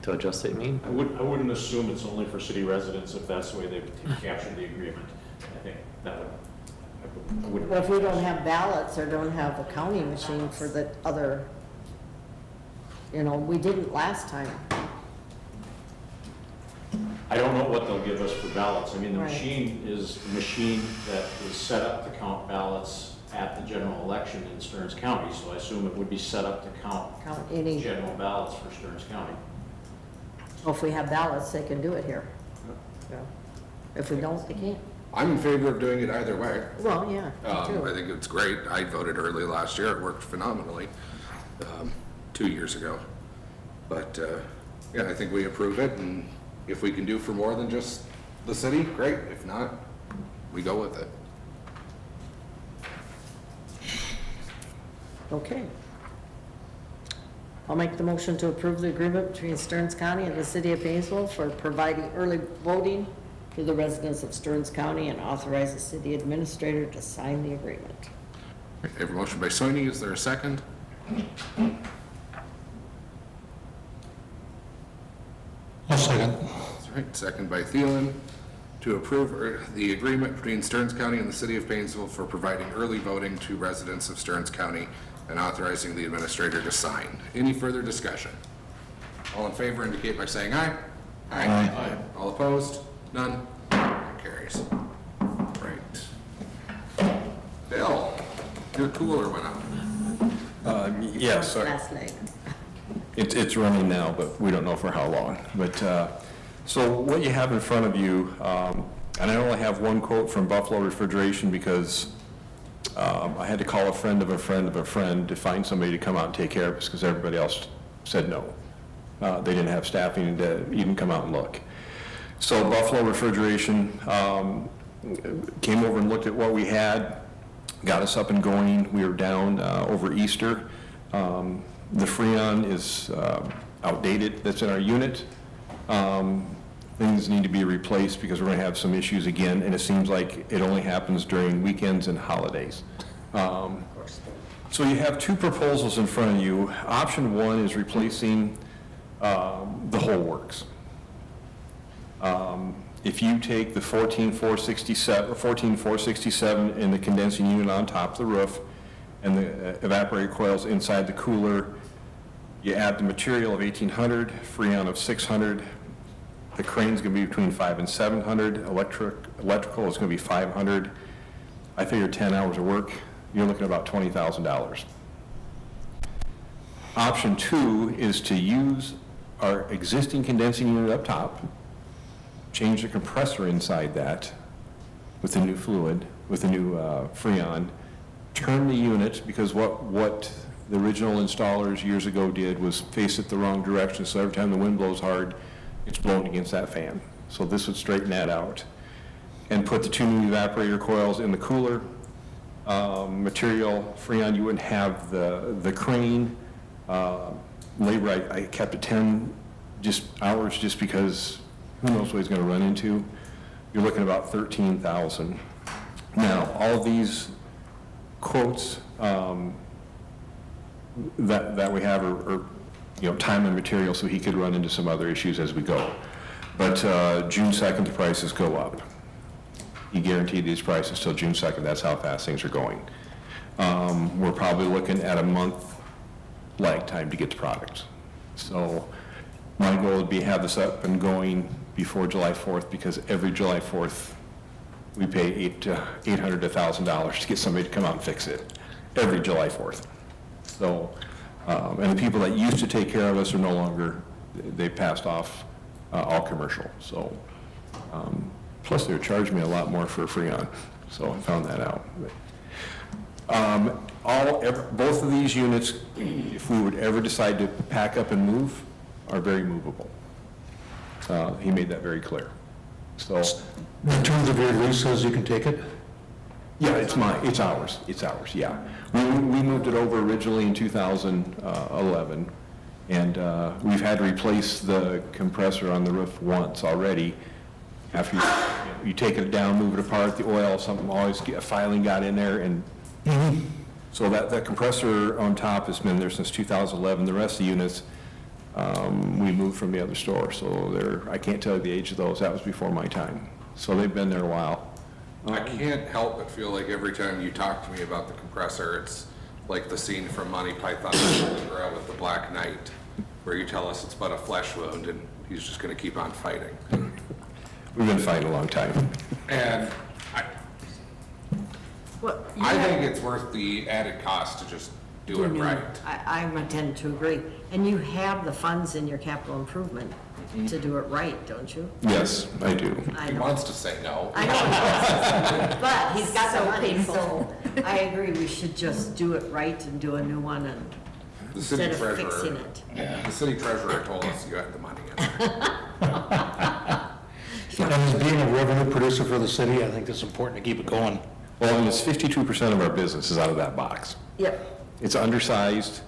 To adjust it, you mean? I wouldn't assume it's only for city residents if that's the way they've captured the agreement. I think that would, I wouldn't. Well, if we don't have ballots or don't have a counting machine for the other, we didn't last time. I don't know what they'll give us for ballots. I mean, the Right. machine is a machine that is set up to count ballots at the general election in Stearns County, so I assume it would be set up to count Count any, general ballots for Stearns County. well, if we have ballots, they can do it here. Yeah. If we don't, they can't. I'm in favor of doing it either way. Well, yeah, me I too. think it's great. I voted early last year. It worked phenomenally, 2 years ago. But, yeah, I think we approve it, and if we can do for more than just the city, great. If not, we go with it. Okay. I'll make the motion to approve the agreement between Stearns County and the city of Painesville for providing early voting to the residents of Stearns County and authorize the city administrator to sign the agreement. I have a motion by Soini. Is there a second? I'll second. That's right, second by Thielen, to approve the agreement between Stearns County and the city of Painesville for providing early voting to residents of Stearns County and authorizing the administrator to sign. Any further discussion? All in favor indicate by saying aye. Aye. All opposed? None? Carries. Right. Bill, your cooler went out. Yeah, sorry. Last leg. It's running now, but we don't know for how long. But, so what you have in front of you, and I only have one quote from Buffalo Refrigeration because I had to call a friend of a friend of a friend to find somebody to come out and take care of us because everybody else said no. They didn't have staffing to even come out and look. So Buffalo Refrigeration came over and looked at what we had, got us up and going. We were down over Easter. The Freon is outdated that's in our unit. Things need to be replaced because we're going to have some issues again, and it seems like it only happens during weekends and holidays. So you have two proposals in front of you. Option one is replacing the whole works. If you take the 14,467 and the condensing unit on top of the roof and the evaporator coils inside the cooler, you add the material of 1,800, Freon of 600, the crane's going to be between 500 and 700, electrical is going to be 500. I figure 10 hours of work, you're looking at about $20,000. Option two is to use our existing condensing unit up top, change the compressor inside that with the new fluid, with the new Freon, turn the unit, because what the original installers years ago did was face it the wrong direction, so every time the wind blows hard, it's blown against that fan. So this would straighten that out. And put the two new evaporator coils in the cooler. Material, Freon, you wouldn't have the crane. Labor, I kept it 10 hours just because who knows what he's going to run into. You're looking at about $13,000. Now, all of these quotes that we have are time and material, so he could run into some other issues as we go. But June 2nd, the prices go up. He guaranteed these prices till June 2nd. That's how fast things are going. We're probably looking at a month lag time to get the product. So my goal would be have this up and going before July 4th, because every July 4th, we pay $800 to $1,000 to get somebody to come out and fix it. Every July 4th. So, and the people that used to take care of us are no longer, they passed off all commercial, so. Plus, they were charging me a lot more for Freon, so I found that out. Both of these units, if we would ever decide to pack up and move, are very movable. He made that very clear. So, In terms of your lease, says you can take it? yeah, it's ours, yeah. We moved it over originally in 2011, and we've had to replace the compressor on the roof once already. After you take it down, move it apart, the oil, something always, a filing got in there, and so that compressor on top has been there since 2011. The rest of the units, we moved from the other store, so I can't tell you the age of those. That was before my time. So they've been there a while. I can't help but feel like every time you talk to me about the compressor, it's like the scene from Monty Python and the Holy Grail with the Black Knight, where you tell us it's but a flesh wound and he's just going to keep on fighting. We've been fighting a long time. And Well, I yeah. think it's worth the added cost to just do it right. I tend to agree. And you have the funds in your capital improvement to do it right, don't you? Yes, I do. I He know. wants to say no. I know, but he's got the So money, painful. so I agree, we should just do it right and do a new one and The city instead of treasurer, fixing it. yeah, the city treasurer told us you had the money in there. And as being a revenue producer for the city, I think it's important to keep it going. Well, and it's 52% of our business is out of that box. Yep, It's undersized,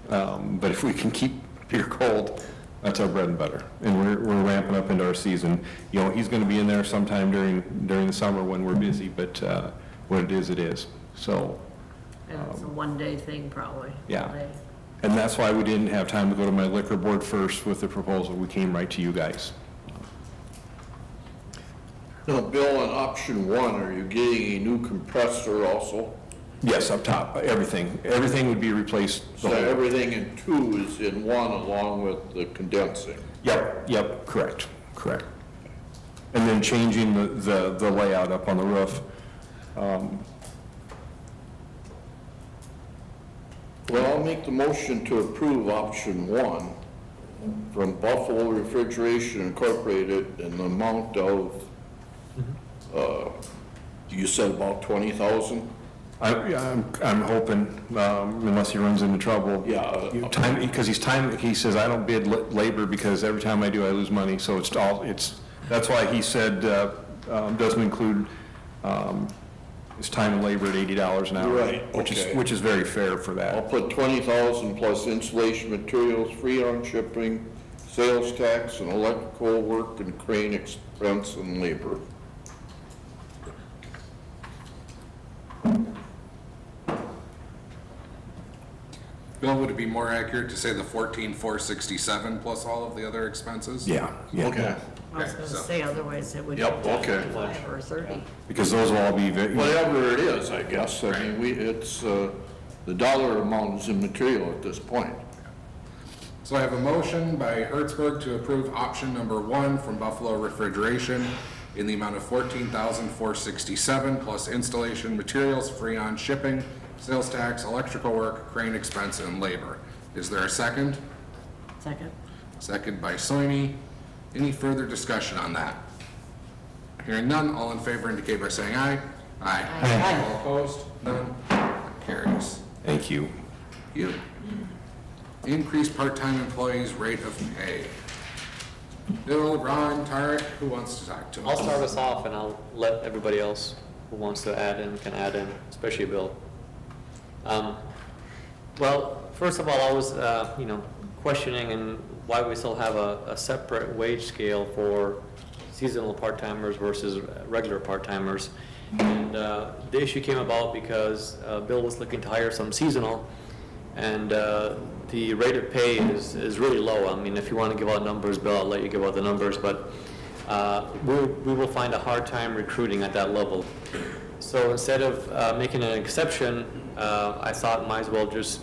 but if we can keep beer cold, that's our bread and butter. And we're ramping up into our season. You know, he's going to be in there sometime during the summer when we're busy, but when it is. So, and it's a one-day thing probably. Yeah. One day. and that's why we didn't have time to go to my liquor board first with the proposal. We came right to you guys. Now, Bill, on option one, are you getting a new compressor also? Yes, up top, everything would be replaced. the So whole- everything in two is in one along with the condensing? Yep, correct. And then changing the layout up on the roof. Well, I'll make the motion to approve option one from Buffalo Refrigeration Incorporated in the amount of, you said about 20,000? I'm hoping, unless he runs into trouble. Yeah. Because he says, I don't bid labor because every time I do, I lose money. So that's why he said, doesn't include his time and labor at $80 an hour. Right, Which okay. is very fair for I'll that. put 20,000 plus installation materials, free on shipping, sales tax, and electrical work, and crane expense and labor. Bill, would it be more accurate to say the 14,467 plus all of the other expenses? Yeah. Okay. I was Okay, gonna so- say, otherwise it would be Yep, okay. 25 or 30. Because those will all be very. Whatever it is, I guess. I mean, it's, the dollar amount is immaterial at this point. So I have a motion by Hertzberg to approve option number one from Buffalo Refrigeration in the amount of $14,467 plus installation materials, free on shipping, sales tax, electrical work, crane expense, and labor. Is there a second? Second? Second by Soini. Any further discussion on that? Hearing none, all in favor indicate by saying aye. Aye. Aye. All opposed? None. Carries. Thank you. You. Increase part-time employees' rate of pay. Bill, Ron, Tarek, who wants to talk to us? I'll start us off and I'll let everybody else who wants to add in can add in, especially Bill. Well, first of all, I was, questioning and why we still have a separate wage scale for seasonal part-timers versus regular part-timers. And the issue came about because Bill was looking to hire some seasonal, and the rate of pay is really low. I mean, if you want to give out numbers, Bill, I'll let you give out the numbers, but we will find a hard time recruiting at that level. So instead of making an exception, I thought might as well just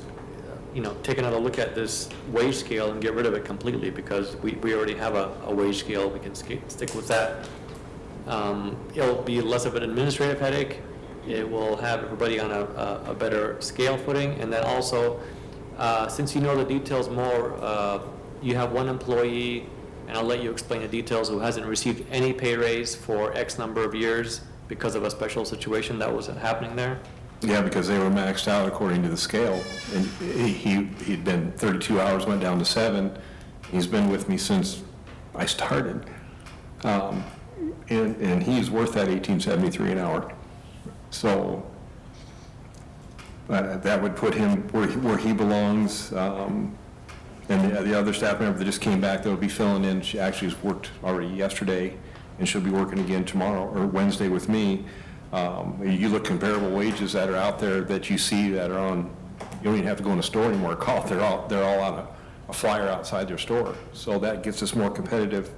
take another look at this wage scale and get rid of it completely, because we already have a wage scale. We can stick with that. It'll be less of an administrative headache. It will have everybody on a better scale footing, and then also Since you know the details more, you have one employee, and I'll let you explain the details, who hasn't received any pay raise for X number of years because of a special situation that was happening there. Yeah, because they were maxed out according to the scale. And he'd been 32 hours, went down to 7. He's been with me since I started. And he's worth that $18.73 an hour. So that would put him where he belongs. And the other staff member that just came back that would be filling in, she actually has worked already yesterday, and she'll be working again tomorrow or Wednesday with me. You look comparable wages that are out there that you see that are on, you don't even have to go in a store anymore, call, they're all on a flyer outside their store. So that gets us more competitive.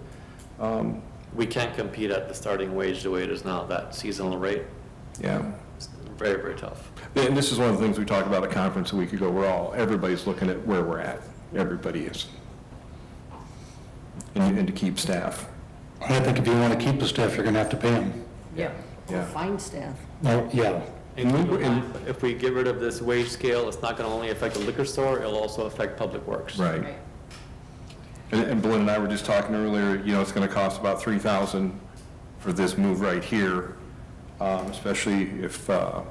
We can't compete at the starting wage the way it is now, that seasonal rate. Yeah. It's very, very tough. And this is one of the things we talked about at a conference a week ago. Everybody's looking at where we're at. Everybody is. And to keep staff. I think if you want to keep the staff, you're going to have to pay them. Yeah. Yeah. Find staff. No, yeah. And if we get rid of this wage scale, it's not going to only affect the liquor store, it'll also affect Public Works. Right. And Belinda and I were just talking earlier, it's going to cost about $3,000 for this move right here, especially if I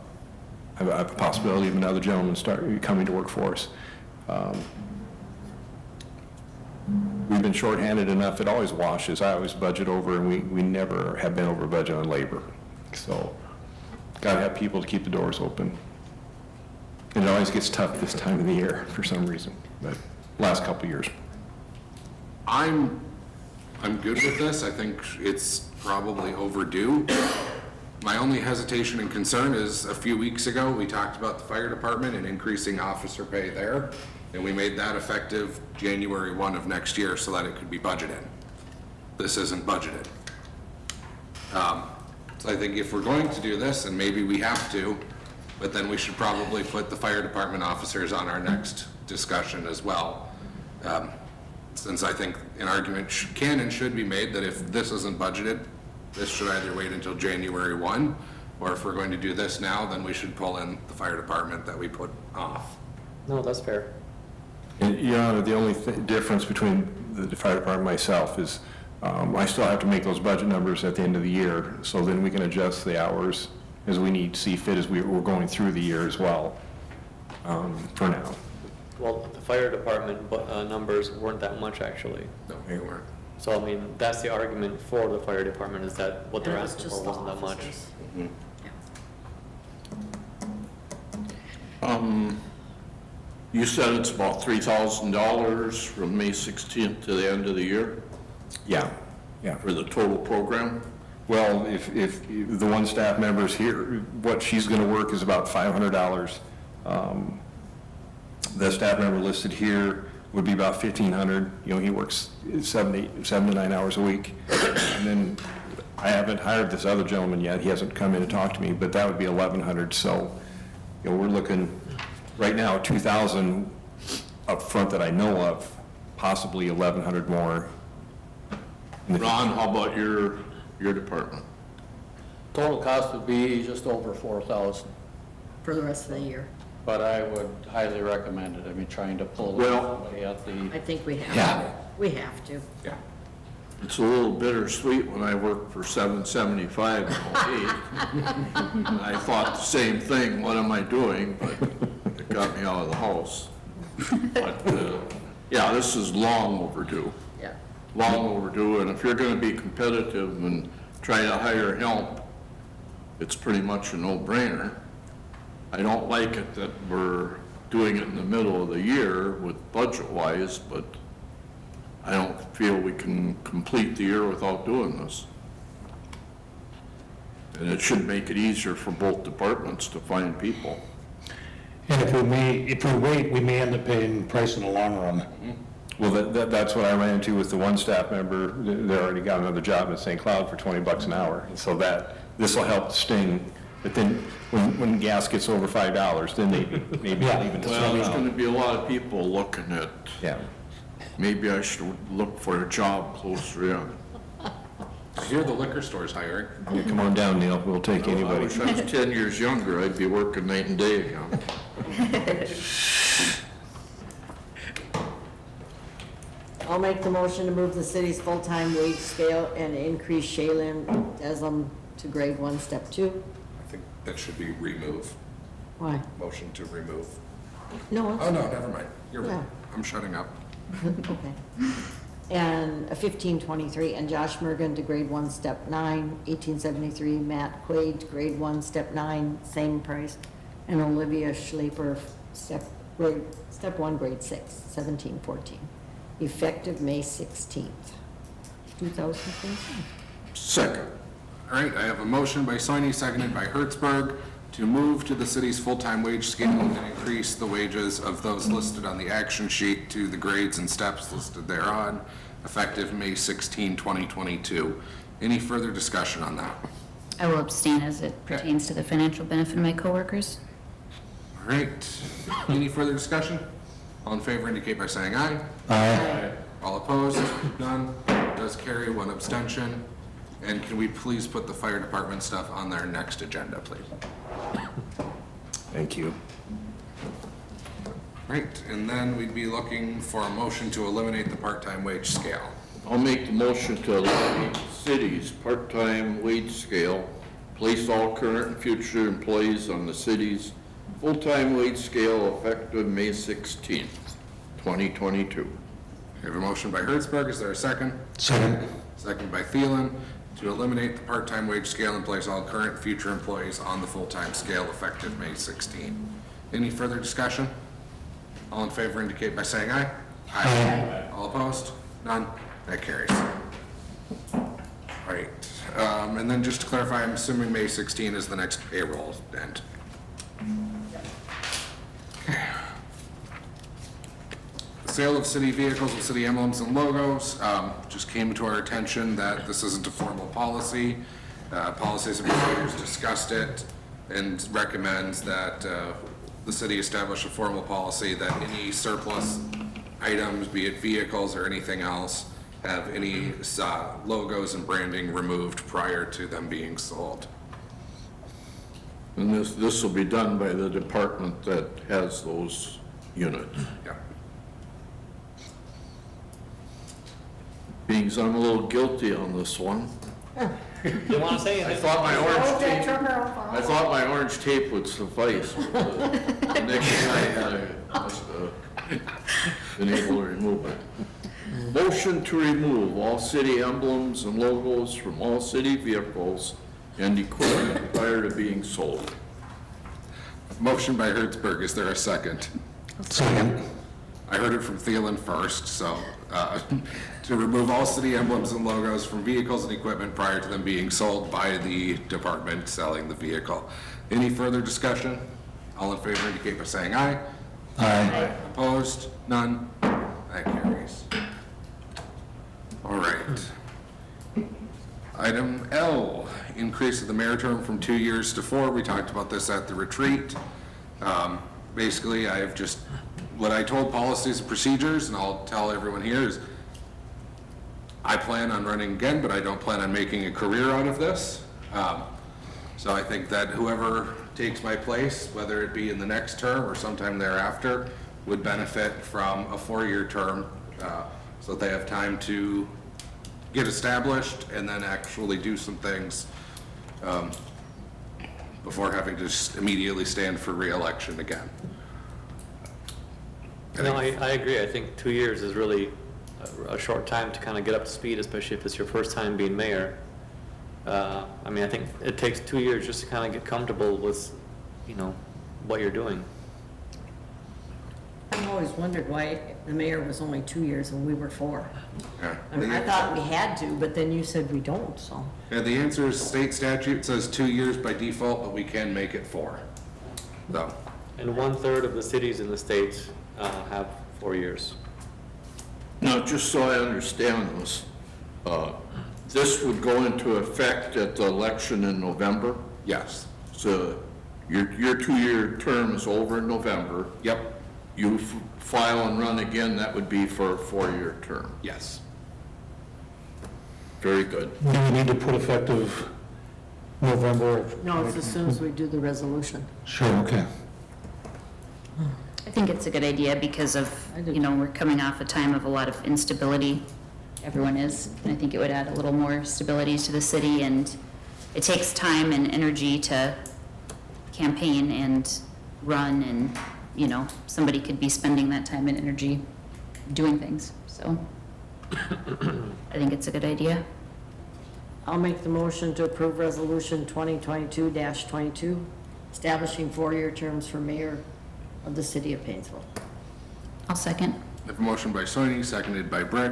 have a possibility of another gentleman coming to work for us. We've been shorthanded enough, it always washes. I always budget over, and we never have been over budget on labor. So, got to have people to keep the doors open. And it always gets tough this time of the year for some reason, but last couple of years. I'm good with this. I think it's probably overdue. My only hesitation and concern is a few weeks ago, we talked about the fire department and increasing officer pay there, and we made that effective January 1 of next year so that it could be budgeted. This isn't budgeted. So I think if we're going to do this, and maybe we have to, but then we should probably put the fire department officers on our next discussion as well. Since I think an argument can and should be made that if this isn't budgeted, this should either wait until January 1, or if we're going to do this now, then we should pull in the fire department that we put off. No, that's fair. And, Your Honor, the only difference between the fire department and myself is I still have to make those budget numbers at the end of the year, so then we can adjust the hours as we need to see fit as we're going through the year as well, for now. Well, the fire department numbers weren't that much, actually. No, they weren't. So, I mean, that's the argument for the fire department, is that what they're And it was asking just for the wasn't that much. officers. You said it's about $3,000 from May 16th to the end of the year Yeah. for the total program? Well, if the one staff member's here, what she's going to work is about $500. The staff member listed here would be about $1,500. He works 7 to 9 hours a week. And then I haven't hired this other gentleman yet. He hasn't come in to talk to me, but that would be $1,100. So, we're looking right now at $2,000 up front that I know of, possibly $1,100 more. Ron, how about your department? Total cost would be just over $4,000, For the rest of the year. but I would highly recommend it. I mean, trying to pull Well- somebody at the, I think we have Yeah. to. We have to. Yeah. It's a little bittersweet when I worked for $7.75 and 8. I thought the same thing, what am I doing? But it got me out of the house. But, yeah, this is long overdue. Yeah. Long overdue, and if you're gonna be competitive and try to hire help, it's pretty much a no-brainer. I don't like it that we're doing it in the middle of the year with budget-wise, but I don't feel we can complete the year without doing this. And it should make it easier for both departments to find people. And if we wait, we may end up paying price in the long run. Well, that's what I ran into with the one staff member. They already got another job in St. Cloud for $20 an hour. And so this will help sting. But then when gas gets over $5, then maybe Yeah. leaving the Well, there's snow. gonna be a lot of people looking at, Yeah. maybe I should look for a job closer in. I hear the liquor store's hiring. Yeah, come on down, Neil. We'll take I anybody. wish I was 10 years younger, I'd be working night and day again. I'll make the motion to move the city's full-time wage scale and increase Shaylin Deslam to grade 1, step 2. I think that should be remove. Why? Motion to remove. No, it's. Oh, no, never mind. You're right. Yeah. I'm shutting up. Okay. And a 1523, and Josh Mergen to grade 1, step 9, 1873, Matt Quaid to grade 1, step 9, same price, and Olivia Schleper, step 1, grade 6, 1714, effective May 16th, 2015. Second. All right, I have a motion by Soini, seconded by Hertzberg, to move to the city's full-time wage scale and increase the wages of those listed on the action sheet to the grades and steps listed thereon, effective May 16, 2022. Any further discussion on that? I will abstain as it pertains to the financial benefit of my coworkers. All right, any further discussion? All in favor indicate by saying aye. Aye. All opposed? None. Does carry, 1 abstention. And can we please put the fire department stuff on their next agenda, please? Thank you. Right, and then we'd be looking for a motion to eliminate the part-time wage scale. I'll make the motion to eliminate the city's part-time wage scale, place all current and future employees on the city's full-time wage scale effective May 16th, 2022. We have a motion by Hertzberg, is there a second? Second. Second by Thielen, to eliminate the part-time wage scale and place all current and future employees on the full-time scale effective May 16. Any further discussion? All in favor indicate by saying aye. Aye. All opposed? None? That carries. All right, and then just to clarify, I'm assuming May 16 is the next payroll end. Okay. Sale of city vehicles with city emblems and logos. Just came to our attention that this isn't a formal policy. Policies and procedures discussed it and recommends that the city establish a formal policy that any surplus items, be it vehicles or anything else, have any logos and branding removed prior to them being sold. And this will be done by the department that has those units. Yeah. Being I'm a little guilty on this one. You want to say I anything? thought my orange tape would suffice. The next thing I had, been able to remove it. Motion to remove all city emblems and logos from all city vehicles and equipment prior to being sold. Motion by Hertzberg, is there a second? Second. I heard it from Thielen first, so, to remove all city emblems and logos from vehicles and equipment prior to them being sold by the department selling the vehicle. Any further discussion? All in favor indicate by saying aye. Aye. Opposed? None? That carries. All right. Item L, increase of the mayor term from 2 years to 4. We talked about this at the retreat. Basically, I have just, what I told policies and procedures, and I'll tell everyone here, is I plan on running again, but I don't plan on making a career out of this. So I think that whoever takes my place, whether it be in the next term or sometime thereafter, would benefit from a 4-year term, so that they have time to get established and then actually do some things before having to just immediately stand for re-election again. No, I agree. I think 2 years is really a short time to kind of get up to speed, especially if it's your first time being mayor. I mean, I think it takes 2 years just to kind of get comfortable with, you know, what you're doing. I've always wondered why the mayor was only 2 years and we were 4. Yeah. I mean, I thought we had to, but then you said we don't, so. Yeah, the answer is state statute says 2 years by default, but we can make it 4. So, And 1/3 of the cities in the state have 4 years. Now, just so I understand this, this would go into effect at the election in November? yes. So your 2-year term is over in November. Yep. You file and run again, that would be for a 4-year term. Yes. Very good. Do we need to put effective November? No, it's as soon as we do the resolution. Sure, okay. I think it's a good idea because of, we're coming off a time of a lot of instability. Everyone is, and I think it would add a little more stability to the city, and it takes time and energy to campaign and run, and, somebody could be spending that time and energy doing things, so I think it's a good idea. I'll make the motion to approve Resolution 2022-22, establishing 4-year terms for mayor of the city of Painesville. I'll second. I have a motion by Soini, seconded by Brick,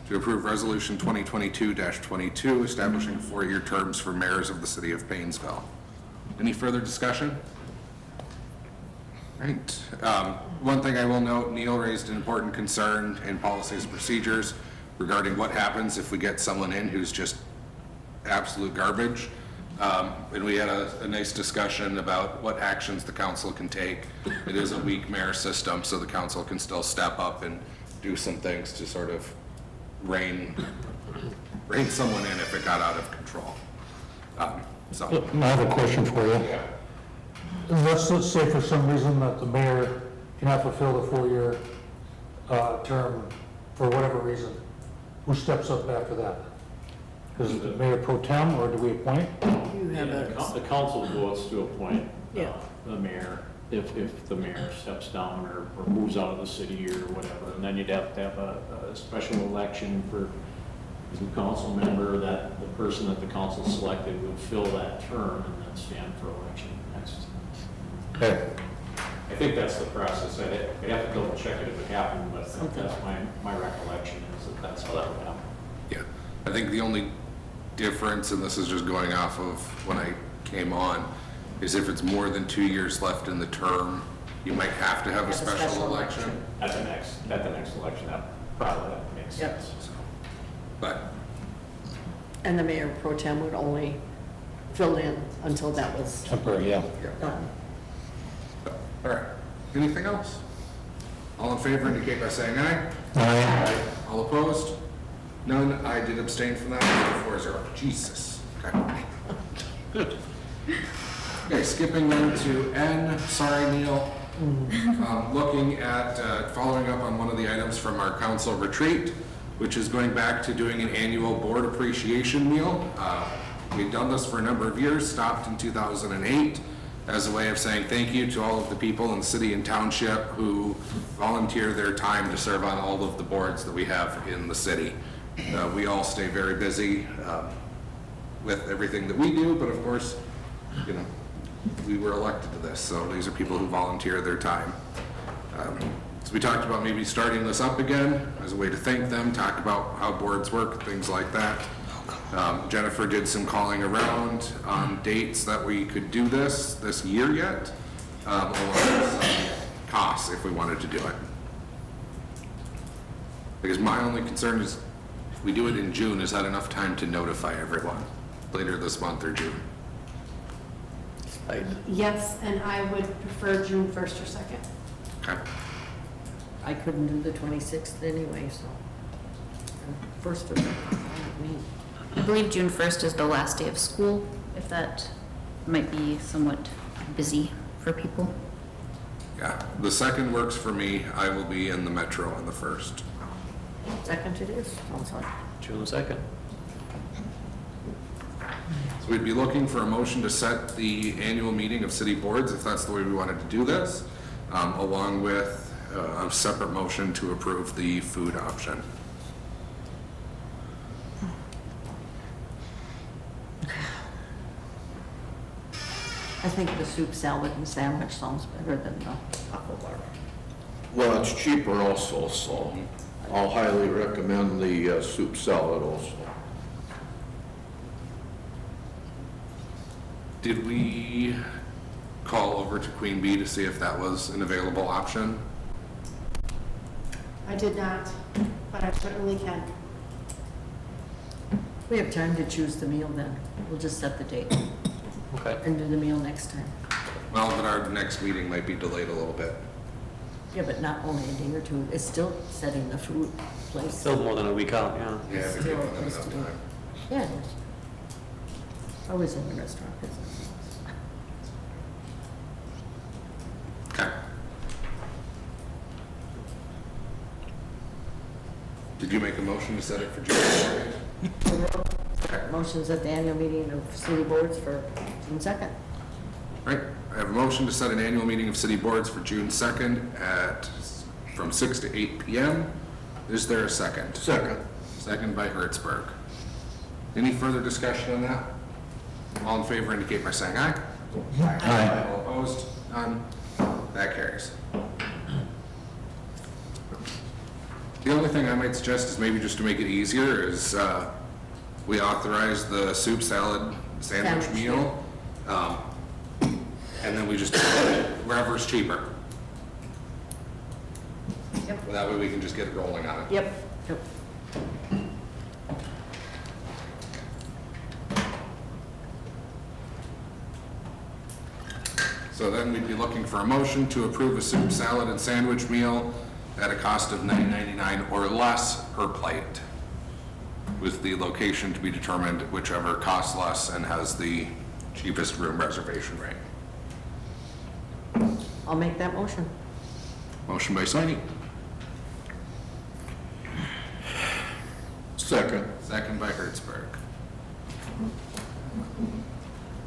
to approve Resolution 2022-22, establishing 4-year terms for mayors of the city of Painesville. Any further discussion? Right. One thing I will note, Neil raised an important concern in policies and procedures regarding what happens if we get someone in who's just absolute garbage. And we had a nice discussion about what actions the council can take. It is a weak mayor system, so the council can still step up and do some things to sort of rein someone in if it got out of control. So. I have a question for you. Let's say for some reason that the mayor cannot fulfill the 4-year term for whatever reason. Who steps up after that? Is it the mayor pro tem, or do we appoint? The council votes to appoint Yeah. the mayor if the mayor steps down or moves out of the city or whatever. And then you'd have to have a special election for the council member, that the person that the council selected would fill that term and then stand for election next. Okay. I think that's the process. I'd have to double check it if it happened, but I think that's my recollection is that that's how that would happen. Yeah, I think the only difference, and this is just going off of when I came on, is if it's more than 2 years left in the term, you might have to have a special election. At the next election, that probably makes Yep. sense. But, And the mayor pro tem would only fill in until that was Temporary, yeah. done. all right, anything else? All in favor indicate by saying aye. Aye. All opposed? None. I did abstain from that. 4-0. Jesus. Okay. Good. Okay, skipping then to N. Sorry, Neil. Looking at, following up on one of the items from our council retreat, which is going back to doing an annual board appreciation meal. We've done this for a number of years, stopped in 2008, as a way of saying thank you to all of the people in the city and township who volunteer their time to serve on all of the boards that we have in the city. We all stay very busy with everything that we do, but of course, we were elected to this, so these are people who volunteer their time. So we talked about maybe starting this up again as a way to thank them, talk about how boards work, things like that. Jennifer did some calling around on dates that we could do this year yet, along with some costs if we wanted to do it. Because my only concern is, if we do it in June, is that enough time to notify everyone later this month or June? Yes, and I would prefer June 1st or 2nd. Okay. I couldn't do the 26th anyway, so. First of all, I believe June 1st is the last day of school, if that might be somewhat busy for people. Yeah, the 2nd works for me. I will be in the metro on the 1st. Second it is, sounds like. June 2nd. So we'd be looking for a motion to set the annual meeting of city boards, if that's the way we wanted to do this, along with a separate motion to approve the food option. I think the soup, salad, and sandwich sounds better than the taco bar. Well, it's cheaper also, so I'll highly recommend the soup salad also. Did we call over to Queen Bee to see if that was an available option? I did not, but I certainly can. We have time to choose the meal then. We'll just set the date Okay. and do the meal next time. Well, but our next meeting might be delayed a little bit. Yeah, but not only a day or two, it's still setting the food place. Still more than a week out, yeah. Yeah, It's we're still giving them supposed enough to be. time. Yeah, it is. Always in the restaurant business. Okay. Did you make a motion to set it for June 2nd? Motion's at the annual meeting of city boards for June 2nd. Right, I have a motion to set an annual meeting of city boards for June 2nd from 6 to 8 p.m. Is there a second? Second. Second by Hertzberg. Any further discussion on that? All in favor indicate by saying aye. Aye. All opposed? None. That carries. The only thing I might suggest is maybe just to make it easier is we authorize the soup, salad, sandwich meal. And then we just, wherever's cheaper. Yep. That way we can just get it rolling on it. Yep. So then we'd be looking for a motion to approve a soup, salad, and sandwich meal at a cost of $9.99 or less per plate, with the location to be determined whichever costs less and has the cheapest room reservation rate. I'll make that motion. Motion by Soini. Second. Second by Hertzberg.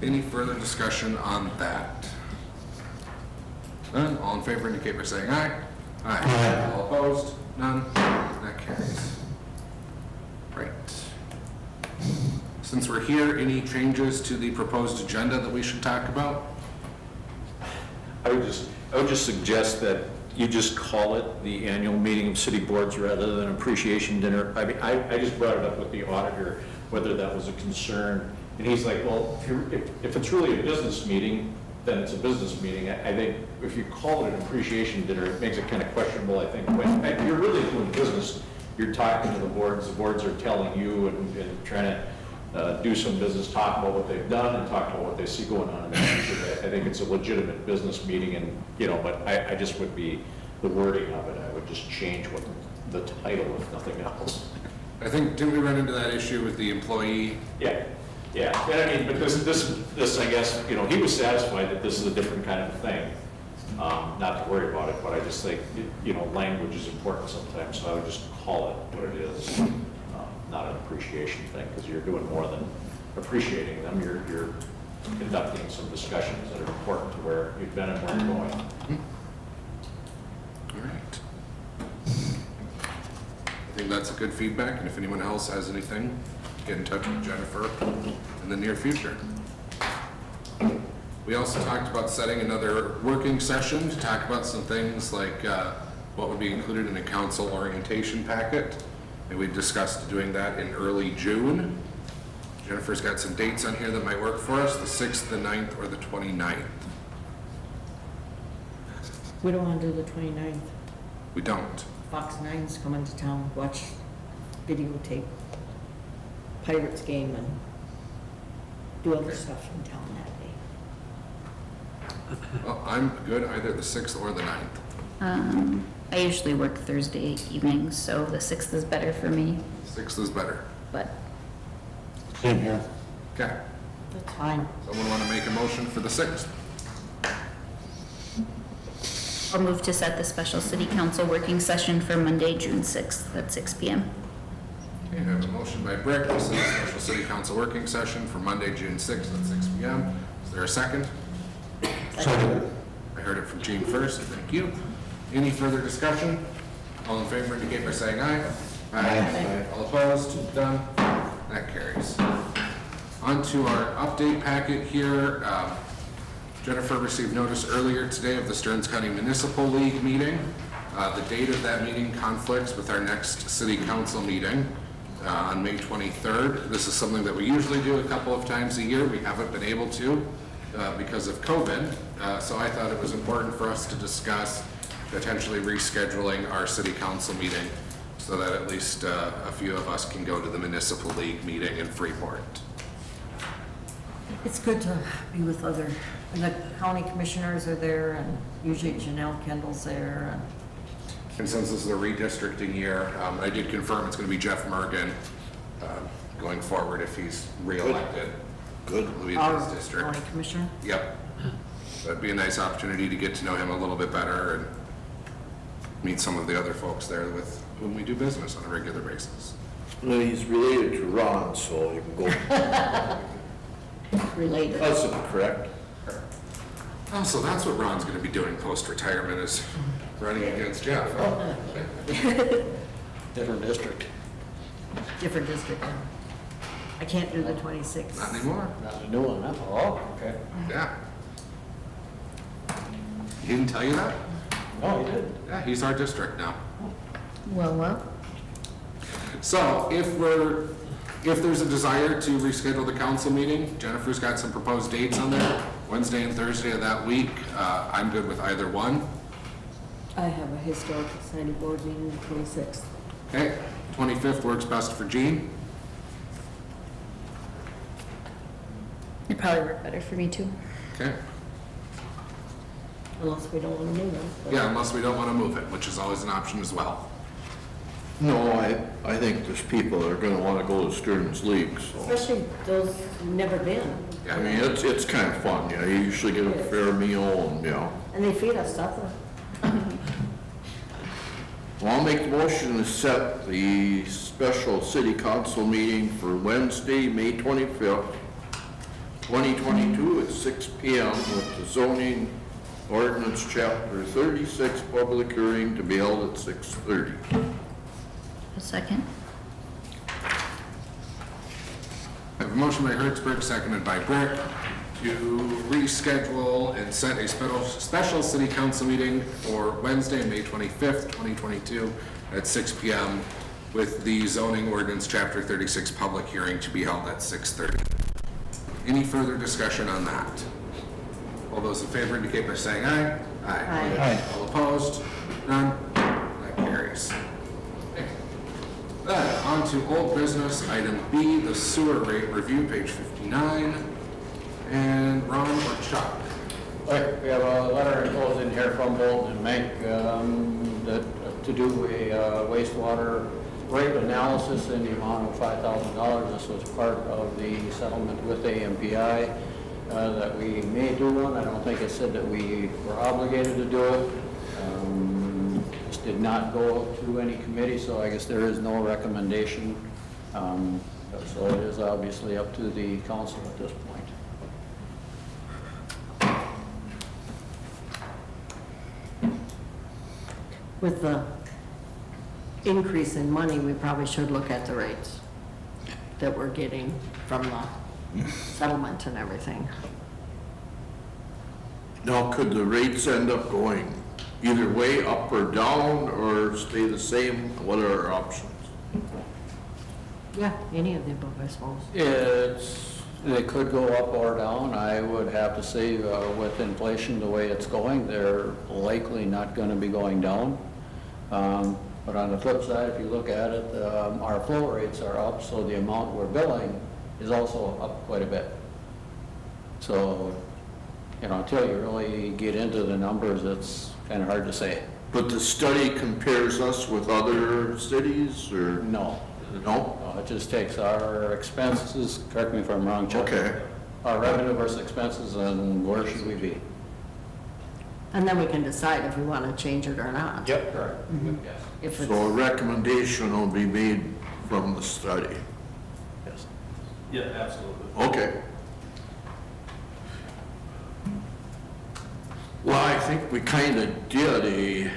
Any further discussion on that? None? All in favor indicate by saying aye. Aye. All opposed? None? That carries. Right. Since we're here, any changes to the proposed agenda that we should talk about? I would just suggest that you just call it the annual meeting of city boards rather than appreciation dinner. I mean, I just brought it up with the auditor, whether that was a concern. And he's like, well, if it's really a business meeting, then it's a business meeting. I think if you call it an appreciation dinner, it makes it kind of questionable, I think. When you're really doing business, you're talking to the boards are telling you and trying to do some business, talk about what they've done and talk about what they see going on in the future. I think it's a legitimate business meeting and, but I just would be, the wording of it, I would just change what the title, if nothing else. I think, didn't we run into that issue with the employee? Yeah. And I mean, but this, I guess, he was satisfied that this is a different kind of thing. Not to worry about it, but I just think, language is important sometimes, so I would just call it what it is. Not an appreciation thing, because you're doing more than appreciating them. You're conducting some discussions that are important to where you've been and where you're going. All right. I think that's a good feedback, and if anyone else has anything, get in touch with Jennifer in the near future. We also talked about setting another working session to talk about some things like what would be included in a council orientation packet. And we discussed doing that in early June. Jennifer's got some dates on here that might work for us, the 6th, the 9th, or the 29th. We don't want to do the 29th. We don't. Fox 9's coming to town, watch videotape Pirates game and do other stuff in town that day. Well, I'm good either the 6th or the 9th. I usually work Thursday evenings, so the 6th is better for me, 6th is better. but Same here. Okay. That's fine. Someone want to make a motion for the 6th? I'll move to set the special city council working session for Monday, June 6th at 6 p.m. Okay, I have a motion by Brick to set a special city council working session for Monday, June 6th at 6 p.m. Is there a second? Second. I heard it from Gene first, thank you. Any further discussion? All in favor indicate by saying aye. Aye. All opposed? Done. That carries. On to our update packet here. Jennifer received notice earlier today of the Stearns County Municipal League meeting. The date of that meeting conflicts with our next city council meeting on May 23rd. This is something that we usually do a couple of times a year. We haven't been able to because of COVID. So I thought it was important for us to discuss potentially rescheduling our city council meeting so that at least a few of us can go to the Municipal League meeting in Freeport. It's good to be with other, and the county commissioners are there, and usually Janelle Kendall's there, And since this is a redistricting year, I did confirm it's going to be Jeff Mergen going forward if he's reelected. Good. and our county commissioner. Yep. So it'd be a nice opportunity to get to know him a little bit better and meet some of the other folks there with whom we do business on a regular basis. Well, he's related to Ron, so you can go Related. cousin, correct? Oh, so that's what Ron's gonna be doing post-retirement, is running against Jeff. Different district. Different district now. I can't do the 26th. Not anymore. Not a new one, huh? Oh, okay. Yeah. He didn't tell you that? No, he didn't. Yeah, he's our district now. Well. So if there's a desire to reschedule the council meeting, Jennifer's got some proposed dates on there, Wednesday and Thursday of that week. I'm good with either one. I have a historical society board meeting the 26th. Okay, 25th works best for Jean. It'd probably work better for me too. Okay, Unless we don't want to move them. yeah, unless we don't want to move it, which is always an option as well. No, I think there's people that are gonna wanna go to Stearns League, so. Especially those who've never been. I mean, it's kind of fun, you usually get a fair meal and, And they feed us supper. Well, I'll make the motion to set the special city council meeting for Wednesday, May 25th, 2022 at 6 PM with the zoning ordinance chapter 36 public hearing to be held at 6:30. A second. I have a motion by Hertzberg, seconded by Brick, to reschedule and set a special city council meeting for Wednesday, May 25th, 2022 at 6 PM with the zoning ordinance chapter 36 public hearing to be held at 6:30. Any further discussion on that? All those in favor indicate by saying aye. Aye. All opposed? None? That carries. Okay. Then, on to old business, item B, the sewer rate review, page 59. And Ron or Chuck? Okay, we have a letter enclosed in here from Bolton and Mink that to do a wastewater rate analysis in the amount of $5,000. This was part of the settlement with AMPI, that we may do one. I don't think it said that we were obligated to do it. This did not go to any committee, so I guess there is no recommendation. So it is obviously up to the council at this point. With the increase in money, we probably should look at the rates that we're getting from the settlement and everything. Now, could the rates end up going either way, up or down, or stay the same? What are our options? Yeah, any of the above, I suppose. They could go up or down. I would have to say, with inflation the way it's going, they're likely not going to be going down. But on the flip side, if you look at it, our flow rates are up, so the amount we're billing is also up quite a bit. So, until you really get into the numbers, it's kind of hard to say. But the study compares us with other cities, or? No. No? It just takes our expenses, correct me if I'm wrong, Chuck. Okay. Our revenue versus expenses, and where should we be? And then we can decide if we want to change it or not. Yep, correct. Yes. If it's, So a recommendation will be made from the study? Yes. Yeah, absolutely. Okay. Well, I think we kind of did a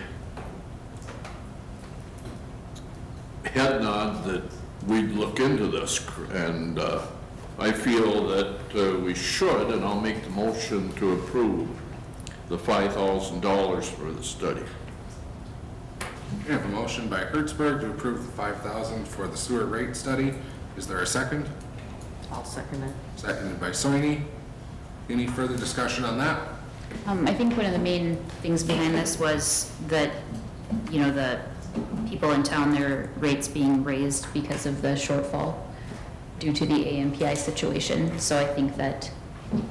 head nod that we'd look into this, and I feel that we should, and I'll make the motion to approve the $5,000 for the study. We have a motion by Hertzberg to approve the $5,000 for the sewer rate study. Is there a second? I'll second it. Seconded by Soini. Any further discussion on that? I think one of the main things behind this was that, the people in town, their rates being raised because of the shortfall due to the AMPI situation. So I think that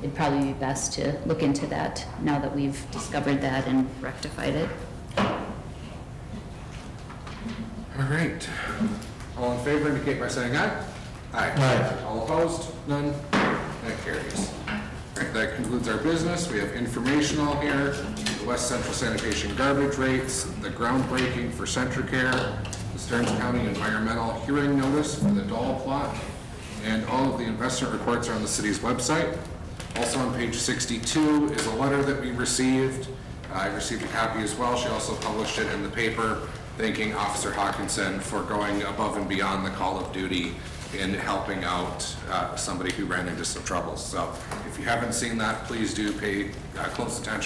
it'd probably be best to look into that now that we've discovered that and rectified it. All right. All in favor indicate by saying aye. Aye. All opposed? None? That carries. All right, that concludes our business. We have informational here, the West Central Sanitation garbage rates, the groundbreaking for Centricare, the Stearns County environmental hearing notice for the Dahl plot, and all of the investment reports are on the city's website. Also on page 62 is a letter that we received. I received a copy as well. She also published it in the paper, thanking Officer Hawkinson for going above and beyond the call of duty in helping out somebody who ran into some troubles. So if you haven't seen that, please do pay close attention